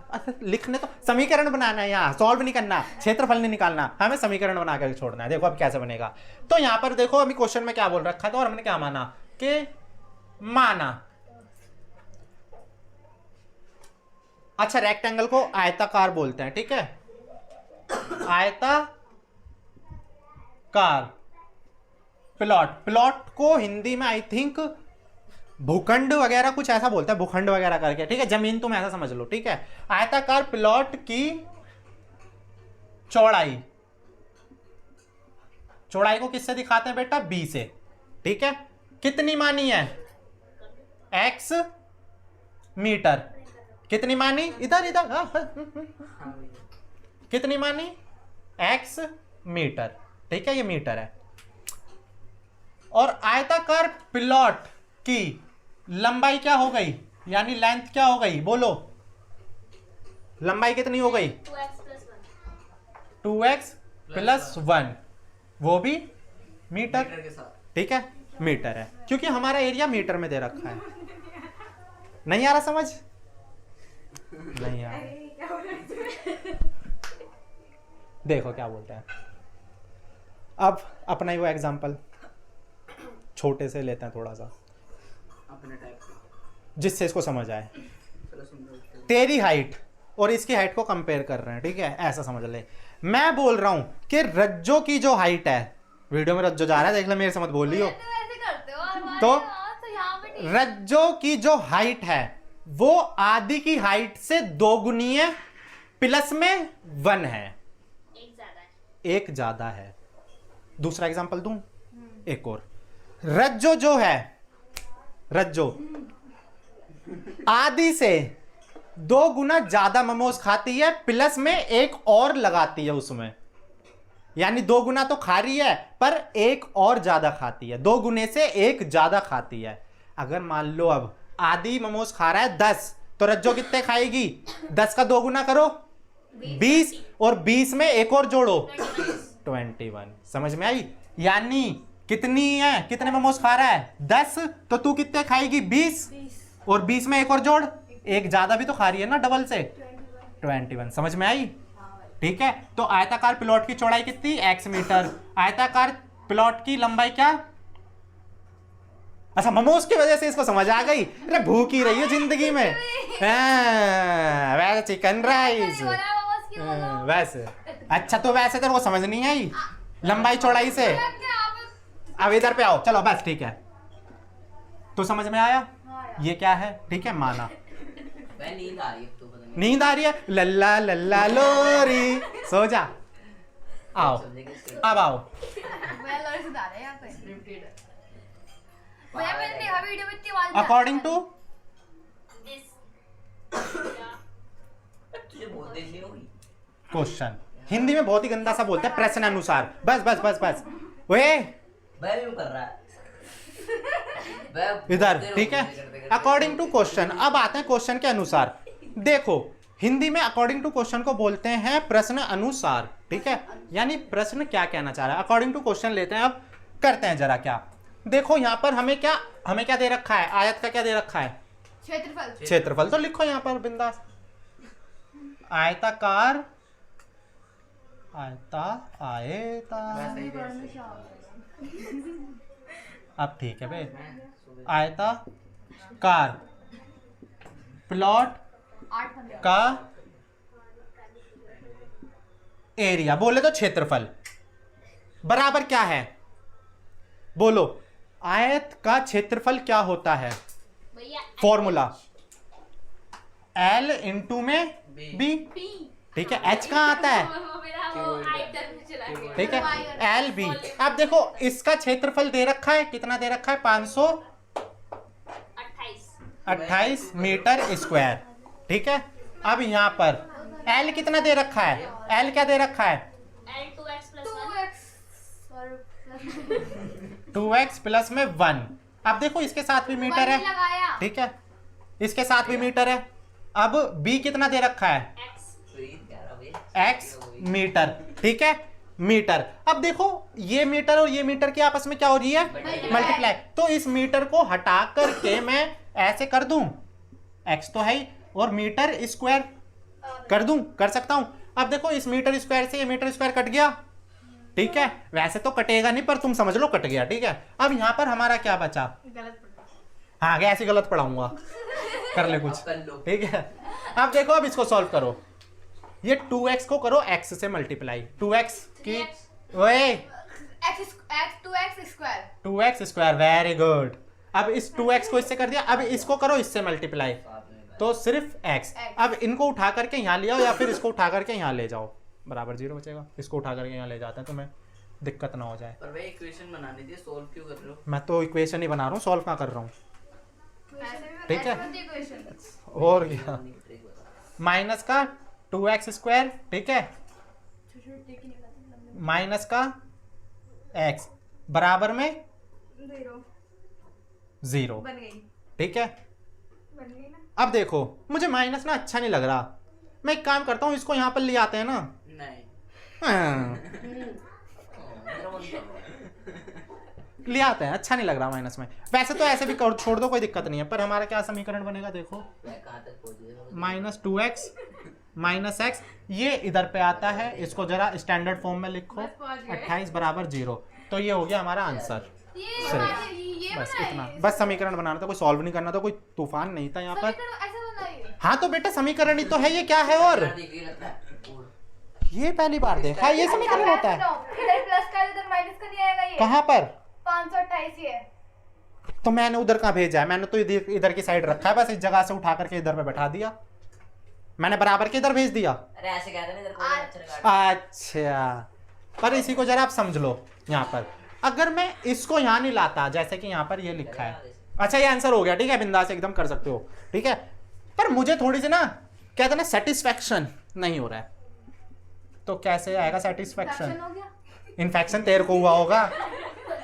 Speaker 1: अच्छा, लिखने तो समीकरण बनाना है, यहाँ सॉल्व नहीं करना, क्षेत्रफल नहीं निकालना, हमें समीकरण बना कर छोड़ना है। देखो अब कैसे बनेगा, तो यहां पर देखो अभी क्वेश्चन में क्या बोल रखा था और हमने क्या माना कि माना, अच्छा रेक्टेंगल को आयताकार बोलते हैं, ठीक है, आयताकार प्लॉट, प्लॉट को हिंदी में आई थिंक भूखंड वगैरह कुछ ऐसा बोलता है, भूखंड वगैरह करके, ठीक है, जमीन तुम ऐसा समझ लो, ठीक है। आयताकार प्लॉट की चौड़ाई, चौड़ाई को किससे दिखाते हैं बेटा b से, ठीक है, कितनी मानी है x मीटर, कितनी मानी इधर इधर कितनी मानी x मीटर, ठीक है, ये मीटर है। और आयताकार प्लॉट की लंबाई क्या हो गई, यानी लेंथ क्या हो गई, बोलो लंबाई कितनी हो गई 2x + 1, वो भी मीटर
Speaker 2: के साथ,
Speaker 1: ठीक है, मीटर है, क्योंकि हमारा एरिया मीटर में दे रखा है। नहीं आ रहा समझ, नहीं आ रहा, देखो क्या बोलते हैं। अब अपना ही वो एग्जांपल छोटे से लेते हैं थोड़ा सा,
Speaker 2: अपने टाइप का,
Speaker 1: जिससे इसको समझ आए।
Speaker 2: चलो सुन लो।
Speaker 1: तेरी हाइट और इसकी हाइट को कंपेयर कर रहे हैं, ठीक है, ऐसा समझ ले। मैं बोल रहा हूं कि रज्जो की जो हाइट है, वीडियो में रज्जो जा रहा है देख ले, मेरे से मत बोलियो, तो रज्जो की जो हाइट है वो आदि की हाइट से 2 गुनी है, प्लस में 1 है, एक ज्यादा है। दूसरा एग्जांपल दूं, एक और, रज्जो जो है, रज्जो आदि से 2 गुना ज्यादा मोमोज खाती है, प्लस में एक और लगाती है उसमें, यानी 2 गुना तो खा रही है पर एक और ज्यादा खाती है, 2 गुने से एक ज्यादा खाती है। अगर मान लो अब आदि मोमोज खा रहा है 10, तो रज्जो कितने खाएगी, 10 का 2 गुना करो 20, और 20 में एक और जोड़ो 21। समझ में आई, यानी कितनी है, कितने मोमोज खा रहा है 10, तो तू कितने खाएगी 20, और 20 में एक और जोड़, एक ज्यादा भी तो खा रही है ना डबल से, 21। समझ में आई, ठीक है। तो आयताकार प्लॉट की चौड़ाई कितनी x मीटर, आयताकार प्लॉट की लंबाई क्या? अच्छा, मोमोज की वजह से इसको समझ आ गई। अरे भूख ही रही है जिंदगी में। वैसे चिकन राइस वैसे। अच्छा तो वैसे तेरे को समझ नहीं आई लंबाई चौड़ाई से। अब इधर पे आओ, चलो बस ठीक है। तो समझ में आया ये क्या है? ठीक है, माना।
Speaker 3: नींद आ रही है तो पता नहीं।
Speaker 1: नींद आ रही है? लल्ला लल्ला लोरी, सो जा। आओ, अब आओ। अकॉर्डिंग टू
Speaker 3: तुझे बहुत देर नहीं होगी।
Speaker 1: क्वेश्चन, हिंदी में बहुत ही गंदा सा बोलते हैं, प्रश्न अनुसार। बस बस बस बस वे
Speaker 3: वह भी कर रहा है
Speaker 1: इधर, ठीक है। According to question. अब आते हैं क्वेश्चन के अनुसार। देखो हिंदी में अकॉर्डिंग टू क्वेश्चन को बोलते हैं प्रश्न अनुसार, ठीक है। यानी प्रश्न क्या कहना चाह रहा है। अकॉर्डिंग टू क्वेश्चन लेते हैं। अब करते हैं जरा क्या। देखो यहाँ पर हमें क्या दे रखा है? आयत का क्या दे रखा है? क्षेत्रफल। तो लिखो यहाँ पर बिंदास, आयताकार अब ठीक है भाई, आयताकार प्लॉट का एरिया, बोले तो क्षेत्रफल बराबर क्या है? बोलो, आयत का क्षेत्रफल क्या होता है? फॉर्मूला L इंटू में B, ठीक है। H कहाँ आता है? ठीक है, एल बी। अब देखो इसका क्षेत्रफल दे रखा है, कितना दे रखा है? 528 मीटर स्क्वायर, ठीक है। अब यहाँ पर एल कितना दे रखा है? एल क्या दे रखा है? 2x प्लस में 1। अब देखो इसके साथ भी मीटर है, ठीक है, इसके साथ भी मीटर है। अब b कितना दे रखा है? x मीटर, ठीक है, मीटर। अब देखो ये मीटर और ये मीटर की आपस में क्या हो रही है? मल्टीप्लाई। तो इस मीटर को हटा करके मैं ऐसे कर दूं, x तो है ही, और मीटर स्क्वायर कर दूं, कर सकता हूं। अब देखो इस मीटर स्क्वायर से ये मीटर स्क्वायर कट गया, ठीक है। वैसे तो कटेगा नहीं पर तुम समझ लो कट गया, ठीक है। अब यहाँ पर हमारा क्या बचा? हाँ, ऐसे गलत पढ़ाऊंगा, कर ले कुछ, ठीक है। अब देखो, अब इसको सॉल्व करो। ये 2x को करो x से मल्टीप्लाई, 2x की ओए 2x स्क्वायर, वेरी गुड। अब इस 2x को इससे कर दिया, अब इसको करो इससे मल्टीप्लाई, तो सिर्फ x। अब इनको उठा करके यहाँ ले आओ या फिर इसको उठा करके यहाँ ले जाओ, बराबर 0 बचेगा। इसको उठा करके यहाँ ले जाते हैं, तुम्हें दिक्कत ना हो जाए।
Speaker 2: पर भाई इक्वेशन बनानी थी, सॉल्व क्यों कर रहे हो?
Speaker 1: मैं तो इक्वेशन ही बना रहा हूँ, सॉल्व कहाँ कर रहा हूँ, ठीक है। और क्या, माइनस का 2x स्क्वायर, ठीक है, माइनस का x बराबर में 0, ठीक है। अब देखो मुझे माइनस ना अच्छा नहीं लग रहा, मैं एक काम करता हूँ, इसको यहाँ पर ले आते हैं ना।
Speaker 2: नहीं,
Speaker 1: हाँ, ले आते हैं, अच्छा नहीं लग रहा माइनस में। वैसे तो ऐसे भी छोड़ दो, कोई दिक्कत नहीं है। पर हमारा क्या समीकरण बनेगा? देखो -2x माइनस x, ये इधर पे आता है, इसको जरा स्टैंडर्ड फॉर्म में लिखो, 28 बराबर 0। तो ये हो गया हमारा आंसर। बस इतना, बस समीकरण बनाना था, कोई सॉल्व नहीं करना था, कोई तूफान नहीं था यहाँ पर। हाँ तो बेटा समीकरण ही तो है, ये क्या है? और ये पहली बार देखा ये समीकरण होता है। कहाँ पर?
Speaker 4: 528 है।
Speaker 1: तो मैंने उधर कहाँ भेजा है? मैंने तो इधर की साइड रखा है, बस इस जगह से उठा करके इधर पे बैठा दिया, मैंने बराबर के इधर भेज दिया।
Speaker 3: अरे ऐसे कहते हैं, इधर कोई अच्छा
Speaker 1: अच्छा, पर इसी को जरा आप समझ लो। यहाँ पर अगर मैं इसको यहाँ नहीं लाता, जैसे कि यहाँ पर ये लिखा है, अच्छा ये आंसर हो गया, ठीक है, बिंदास एकदम कर सकते हो, ठीक है। पर मुझे थोड़ी सी ना कहते ना सेटिस्फैक्शन नहीं हो रहा है, तो कैसे आएगा सेटिस्फैक्शन? इन्फेक्शन तेरे को हुआ होगा,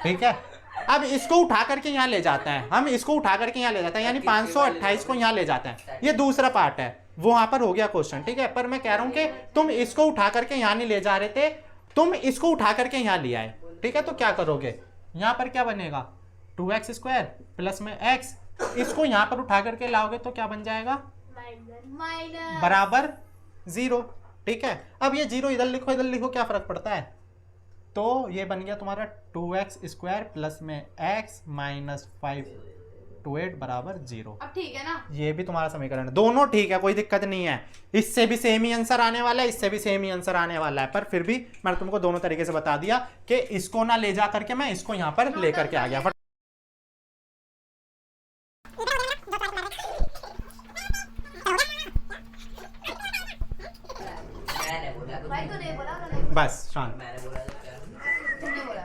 Speaker 1: ठीक है। अब इसको उठा करके यहाँ ले जाते हैं, हम इसको उठा करके यहाँ ले जाते हैं, यानी 528 को यहाँ ले जाते हैं। ये दूसरा पार्ट है, वो वहां पर हो गया क्वेश्चन, ठीक है। पर मैं कह रहा हूँ कि तुम इसको उठा करके यहाँ नहीं ले जा रहे थे, तुम इसको उठा करके यहाँ ले आए, ठीक है। तो क्या करोगे? यहाँ पर क्या बनेगा? 2x स्क्वायर प्लस में x, इसको यहाँ पर उठा करके लाओगे तो क्या बन जाएगा? बराबर 0, ठीक है। अब ये 0 इधर लिखो, इधर लिखो, क्या फर्क पड़ता है? तो ये बन गया तुम्हारा 2x² प्लस में x माइनस 528 बराबर 0।
Speaker 4: अब ठीक है ना?
Speaker 1: ये भी तुम्हारा समीकरण है, दोनों ठीक है, कोई दिक्कत नहीं है। इससे भी सेम ही आंसर आने वाला है, इससे भी सेम ही आंसर आने वाला है, पर फिर भी मैंने तुमको दोनों तरीके से बता दिया कि इसको ना ले जा करके मैं इसको यहाँ पर लेकर के आ गया।
Speaker 3: मैंने बोला कुछ
Speaker 4: भाई
Speaker 3: नहीं।
Speaker 4: तूने बोला, उन्होंने
Speaker 1: बस शांत
Speaker 3: मैंने बोला तो क्या?
Speaker 4: तुमने बोला।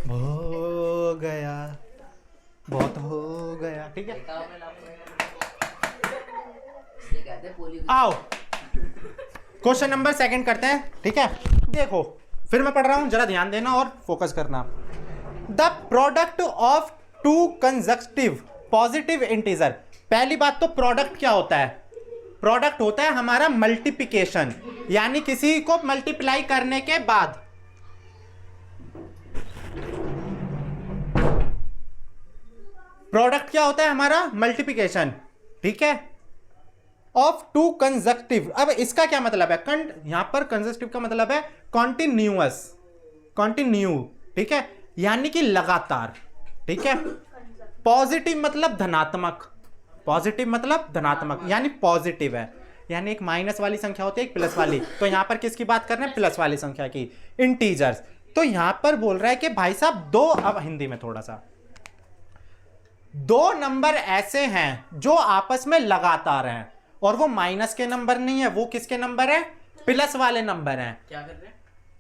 Speaker 1: हो गया, बहुत हो गया, ठीक है।
Speaker 3: देखा आपने आपको? इसलिए कहते हैं पोलियो।
Speaker 1: आओ क्वेश्चन नंबर 2 करते हैं, ठीक है। देखो फिर मैं पढ़ रहा हूं, जरा ध्यान देना और फोकस करना। The product of 2 consecutive positive integer. पहली बात तो प्रोडक्ट क्या होता है? प्रोडक्ट होता है हमारा मल्टीप्लिकेशन, यानी किसी को मल्टीप्लाई करने के बाद। प्रोडक्ट क्या होता है हमारा? मल्टीप्लिकेशन, ठीक है, ऑफ 2 कंसेक्यूटिव। अब इसका क्या मतलब है? यहां पर कंसेक्यूटिव का मतलब है कॉन्टिन्यूअस, कॉन्टिन्यू, ठीक है, यानी कि लगातार, ठीक है। पॉजिटिव मतलब धनात्मक, पॉजिटिव मतलब धनात्मक, यानी पॉजिटिव है, यानी एक माइनस वाली संख्या होती है, एक प्लस वाली। तो यहां पर किसकी बात कर रहे हैं? प्लस वाली संख्या की, इंटीजर्स। तो यहां पर बोल रहा है कि भाई साहब दो, अब हिंदी में थोड़ा सा, 2 नंबर ऐसे हैं जो आपस में लगातार हैं, और वो माइनस के नंबर नहीं है, वो किसके नंबर है? प्लस वाले नंबर हैं।
Speaker 2: क्या कर रहे हैं?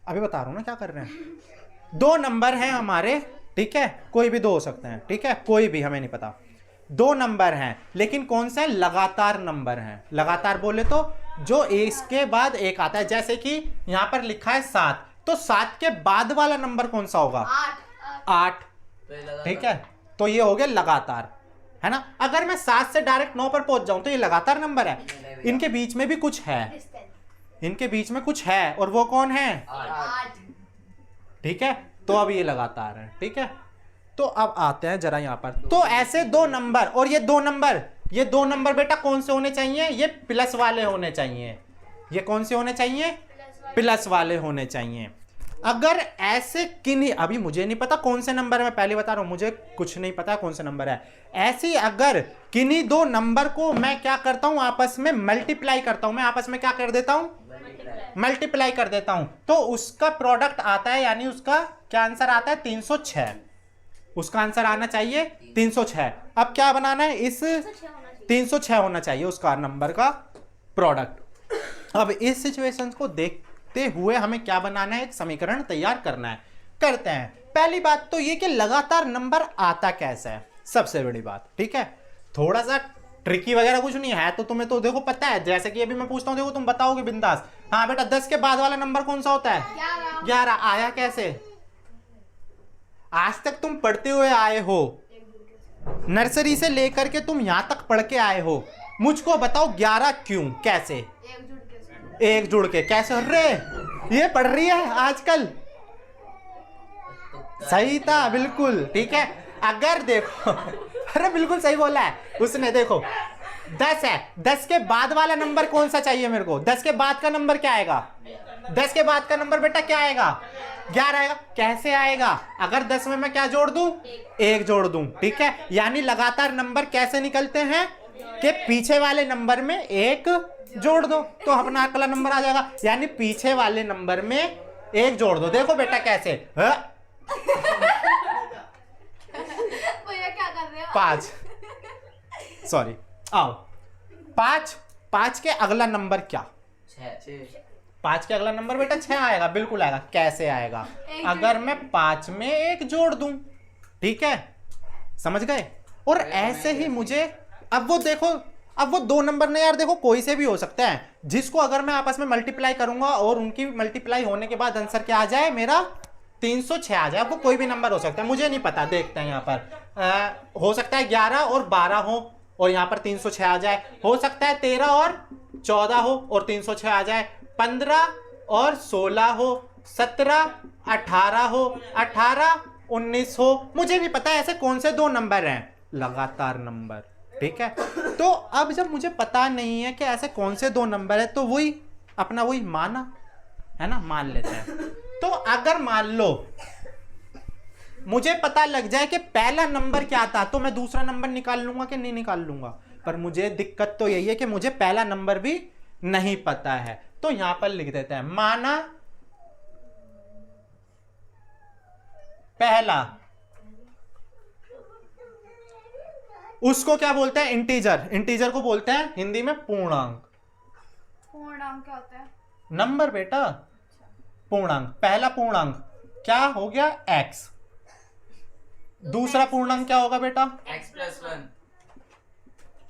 Speaker 1: अभी बता रहा हूं ना क्या कर रहे हैं। 2 नंबर हैं हमारे, ठीक है, कोई भी 2 हो सकते हैं, ठीक है, कोई भी, हमें नहीं पता। 2 नंबर हैं, लेकिन कौन सा? लगातार नंबर हैं। लगातार बोले तो जो इसके बाद एक आता है, जैसे कि यहां पर लिखा है 7, तो 7 के बाद वाला नंबर कौन सा होगा? 8,
Speaker 3: तो ये लगा
Speaker 1: ठीक है, तो ये हो गया लगातार, है ना। अगर मैं 7 से डायरेक्ट 9 पर पहुंच जाऊं तो ये लगातार नंबर है। इनके बीच में भी कुछ है, इनके बीच में कुछ है, और वो कौन है?
Speaker 3: 8।
Speaker 1: ठीक है, तो अब ये लगातार है, ठीक है। तो अब आते हैं जरा यहां पर, तो ऐसे 2 नंबर, और ये 2 नंबर, ये 2 नंबर बेटा कौन से होने चाहिए? ये प्लस वाले होने चाहिए। ये कौन से होने चाहिए? प्लस वाले होने चाहिए। अगर ऐसे किन्हीं, अभी मुझे नहीं पता कौन से नंबर है, मैं पहले बता रहा हूं, मुझे कुछ नहीं पता कौन से नंबर है। ऐसे अगर किन्हीं 2 नंबर को मैं क्या करता हूं? आपस में मल्टीप्लाई करता हूं। मैं आपस में क्या कर देता हूं? मल्टीप्लाई कर देता हूं, तो उसका प्रोडक्ट आता है, यानी उसका क्या आंसर आता है? 306। उसका आंसर आना चाहिए 306। अब क्या बनाना है? इस 306 होना चाहिए उसका नंबर का प्रोडक्ट। अब इस सिचुएशन को देखते हुए हमें क्या बनाना है? एक समीकरण तैयार करना है। करते हैं। पहली बात तो ये कि लगातार नंबर आता कैसे है, सबसे बड़ी बात, ठीक है। थोड़ा सा ट्रिकी वगैरह कुछ नहीं है, तो तुम्हें तो देखो पता है, जैसे कि अभी मैं पूछता हूं, देखो तुम बताओगे बिंदास। हाँ बेटा, 10 के बाद वाला नंबर कौन सा होता है? 11। आया कैसे? आज तक तुम पढ़ते हुए आए हो, नर्सरी से लेकर के तुम यहां तक पढ़ के आए हो। मुझको बताओ 11 क्यों, कैसे? एक जुड़ के कैसे? अरे ये पढ़ रही है आजकल, सही था बिल्कुल, ठीक है। अगर देखो अरे बिल्कुल सही बोला है उसने। देखो 10 है, 10 के बाद वाला नंबर कौन सा चाहिए मेरे को? 10 के बाद का नंबर क्या आएगा? 10 के बाद का नंबर बेटा क्या आएगा? 11 आएगा। कैसे आएगा? अगर 10 में मैं क्या जोड़ दूं? 1 जोड़ दूं, ठीक है। यानी लगातार नंबर कैसे निकलते हैं कि पीछे वाले नंबर में 1 जोड़ दो तो अपना अगला नंबर आ जाएगा, यानी पीछे वाले नंबर में 1 जोड़ दो। देखो बेटा कैसे,
Speaker 4: भैया क्या कर रहे हो?
Speaker 1: 5, सॉरी, आओ 5 के अगला नंबर क्या?
Speaker 3: 6।
Speaker 1: 5 के अगला नंबर बेटा 6 आएगा, बिल्कुल आएगा। कैसे आएगा? अगर मैं 5 में 1 जोड़ दूं, ठीक है, समझ गए। और ऐसे ही मुझे, अब वो देखो, अब वो 2 नंबर नहीं यार, देखो कोई से भी हो सकता है, जिसको अगर मैं आपस में मल्टीप्लाई करूंगा और उनकी मल्टीप्लाई होने के बाद आंसर क्या आ जाए मेरा? 306 आ जाए। वो कोई भी नंबर हो सकता है, मुझे नहीं पता। देखते हैं यहाँ पर हो सकता है 11 और 12 हो और यहाँ पर 306 आ जाए। हो सकता है 13 और 14 हो और 306 आ जाए। 15 और 16 हो, 17 18 हो, 18 19 हो, मुझे नहीं पता ऐसे कौन से 2 नंबर हैं लगातार नंबर, ठीक है। तो अब जब मुझे पता नहीं है कि ऐसे कौन से 2 नंबर है, तो वही अपना वही माना है ना, मान लेते हैं। तो अगर मान लो मुझे पता लग जाए कि पहला नंबर क्या था तो मैं दूसरा नंबर निकाल लूंगा कि नहीं निकाल लूंगा, पर मुझे दिक्कत तो यही है कि मुझे पहला नंबर भी नहीं पता है। तो यहां पर लिख देते हैं माना पहला, उसको क्या बोलते हैं? इंटीजर। इंटीजर को बोलते हैं हिंदी में पूर्णांक।
Speaker 4: पूर्णांक क्या होता है?
Speaker 1: नंबर बेटा, पूर्णांक। पहला पूर्णांक क्या हो गया? x। दूसरा पूर्णांक क्या होगा बेटा?
Speaker 2: x+1।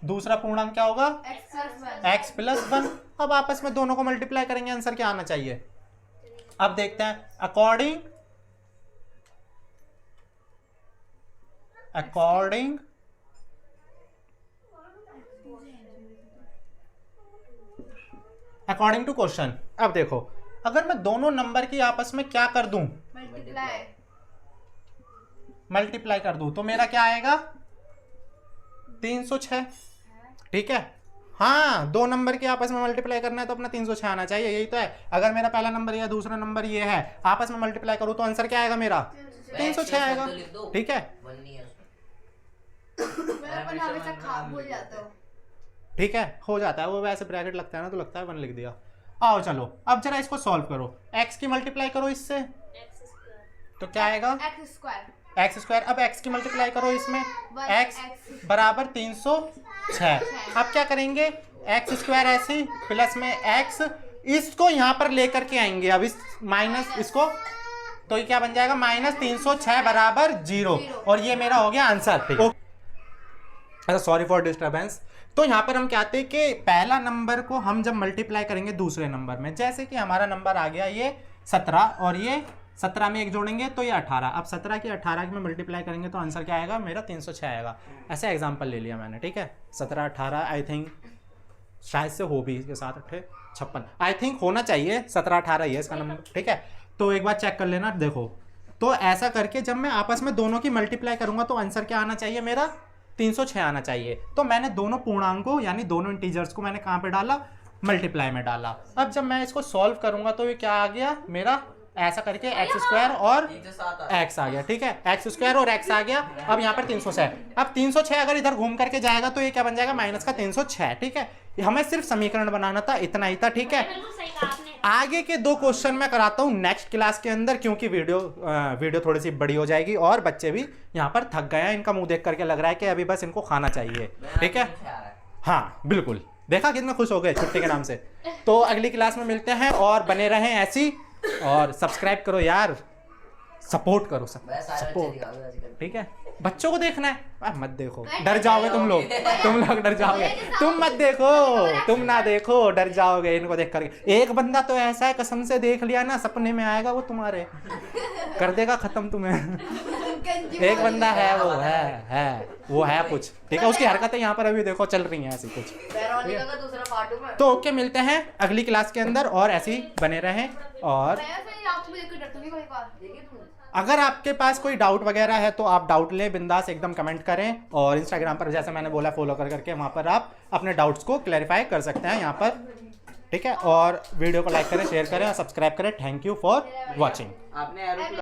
Speaker 1: दूसरा पूर्णांक क्या होगा?
Speaker 4: x+1।
Speaker 1: x+1। अब आपस में दोनों को मल्टीप्लाई करेंगे, आंसर क्या आना चाहिए? अब देखते हैं अकॉर्डिंग टू क्वेश्चन। अब देखो, अगर मैं दोनों नंबर की आपस में क्या कर दूं? मल्टीप्लाई कर दूं तो मेरा क्या आएगा? 306। ठीक है, हाँ, दो नंबर के आपस में मल्टीप्लाई करना है तो अपना 306 आना चाहिए, यही तो है। अगर मेरा पहला नंबर या दूसरा नंबर ये है, आपस में मल्टीप्लाई करूं तो आंसर क्या आएगा मेरा? 306 आएगा। ठीक है, ठीक है, हो जाता है वो, वैसे ब्रैकेट लगता है ना तो लगता है 1 लिख दिया। आओ चलो अब जरा इसको सॉल्व करो, x की मल्टीप्लाई करो इससे तो क्या आएगा? x²। अब x की मल्टीप्लाई करो इसमें, x बराबर 306। अब क्या करेंगे? x² ऐसे प्लस में x, इसको यहां पर लेकर के आएंगे, अब इस माइनस इसको, तो ये क्या बन जाएगा? -306 बराबर 0, और ये मेरा हो गया आंसर। ठीक है, अच्छा सॉरी फॉर डिस्टर्बेंस। तो यहाँ पर हम कहते हैं कि पहला नंबर को हम जब मल्टीप्लाई करेंगे दूसरे नंबर में, जैसे कि हमारा नंबर आ गया ये 17 और ये 17 में एक जोड़ेंगे तो ये 18। अब 17 की 18 में मल्टीप्लाई करेंगे तो आंसर क्या आएगा? मेरा 306 आएगा। ऐसा एग्जांपल ले लिया मैंने। ठीक है, 17 18 आई थिंक शायद से हो भी इसके साथ 56 आई थिंक होना चाहिए, 17 18 ही है इसका नंबर। ठीक है, तो एक बार चेक कर लेना। देखो, तो ऐसा करके जब मैं आपस में दोनों की मल्टीप्लाई करूंगा तो आंसर क्या आना चाहिए मेरा? 306 आना चाहिए। तो मैंने दोनों पूर्णांकों यानी दोनों इंटीजर्स को मैंने कहाँ पे डाला? मल्टीप्लाई में डाला। अब जब मैं इसको सॉल्व करूंगा तो ये क्या आ गया मेरा? ऐसा करके x² और x आ गया। ठीक है, x² और x आ गया। अब यहाँ पर 306, अब 306 अगर इधर घूम करके जाएगा तो ये क्या बन जाएगा? माइनस का 306। ठीक है, हमें सिर्फ समीकरण बनाना था, इतना ही था। ठीक है, आगे के 2 क्वेश्चन मैं कराता हूँ नेक्स्ट क्लास के अंदर, क्योंकि वीडियो थोड़ी सी बड़ी हो जाएगी और बच्चे भी यहाँ पर थक गए हैं, इनका मुंह देख करके लग रहा है कि अभी बस इनको खाना चाहिए। ठीक है, हाँ बिल्कुल, देखा कितना खुश हो गए छुट्टी के नाम से। तो अगली क्लास में मिलते हैं, और बने रहें ऐसी, और सब्सक्राइब करो यार, सपोर्ट करो, सपोर्ट। ठीक है, बच्चों को देखना है, मत देखो, डर जाओगे तुम लोग डर जाओगे। तुम मत देखो, तुम ना देखो, डर जाओगे इनको देख करके। एक बंदा तो ऐसा है, कसम से देख लिया ना, सपने में आएगा वो तुम्हारे, कर देगा खत्म तुम्हें। एक बंदा है, वो है कुछ। ठीक है, उसकी हरकतें यहाँ पर अभी देखो चल रही हैं ऐसी कुछ। तो ओके, मिलते हैं अगली क्लास के अंदर, और ऐसे ही बने रहें। और अगर आपके पास कोई डाउट वगैरह है तो आप डाउट लें, बिंदास एकदम कमेंट करें, और इंस्टाग्राम पर जैसे मैंने बोला फॉलो कर करके वहाँ पर आप अपने डाउट्स को क्लैरिफाई कर सकते हैं यहाँ पर। ठीक है, और वीडियो को लाइक करें, शेयर करें और सब्सक्राइब करें। Thank you for watching.
Speaker 2: आपने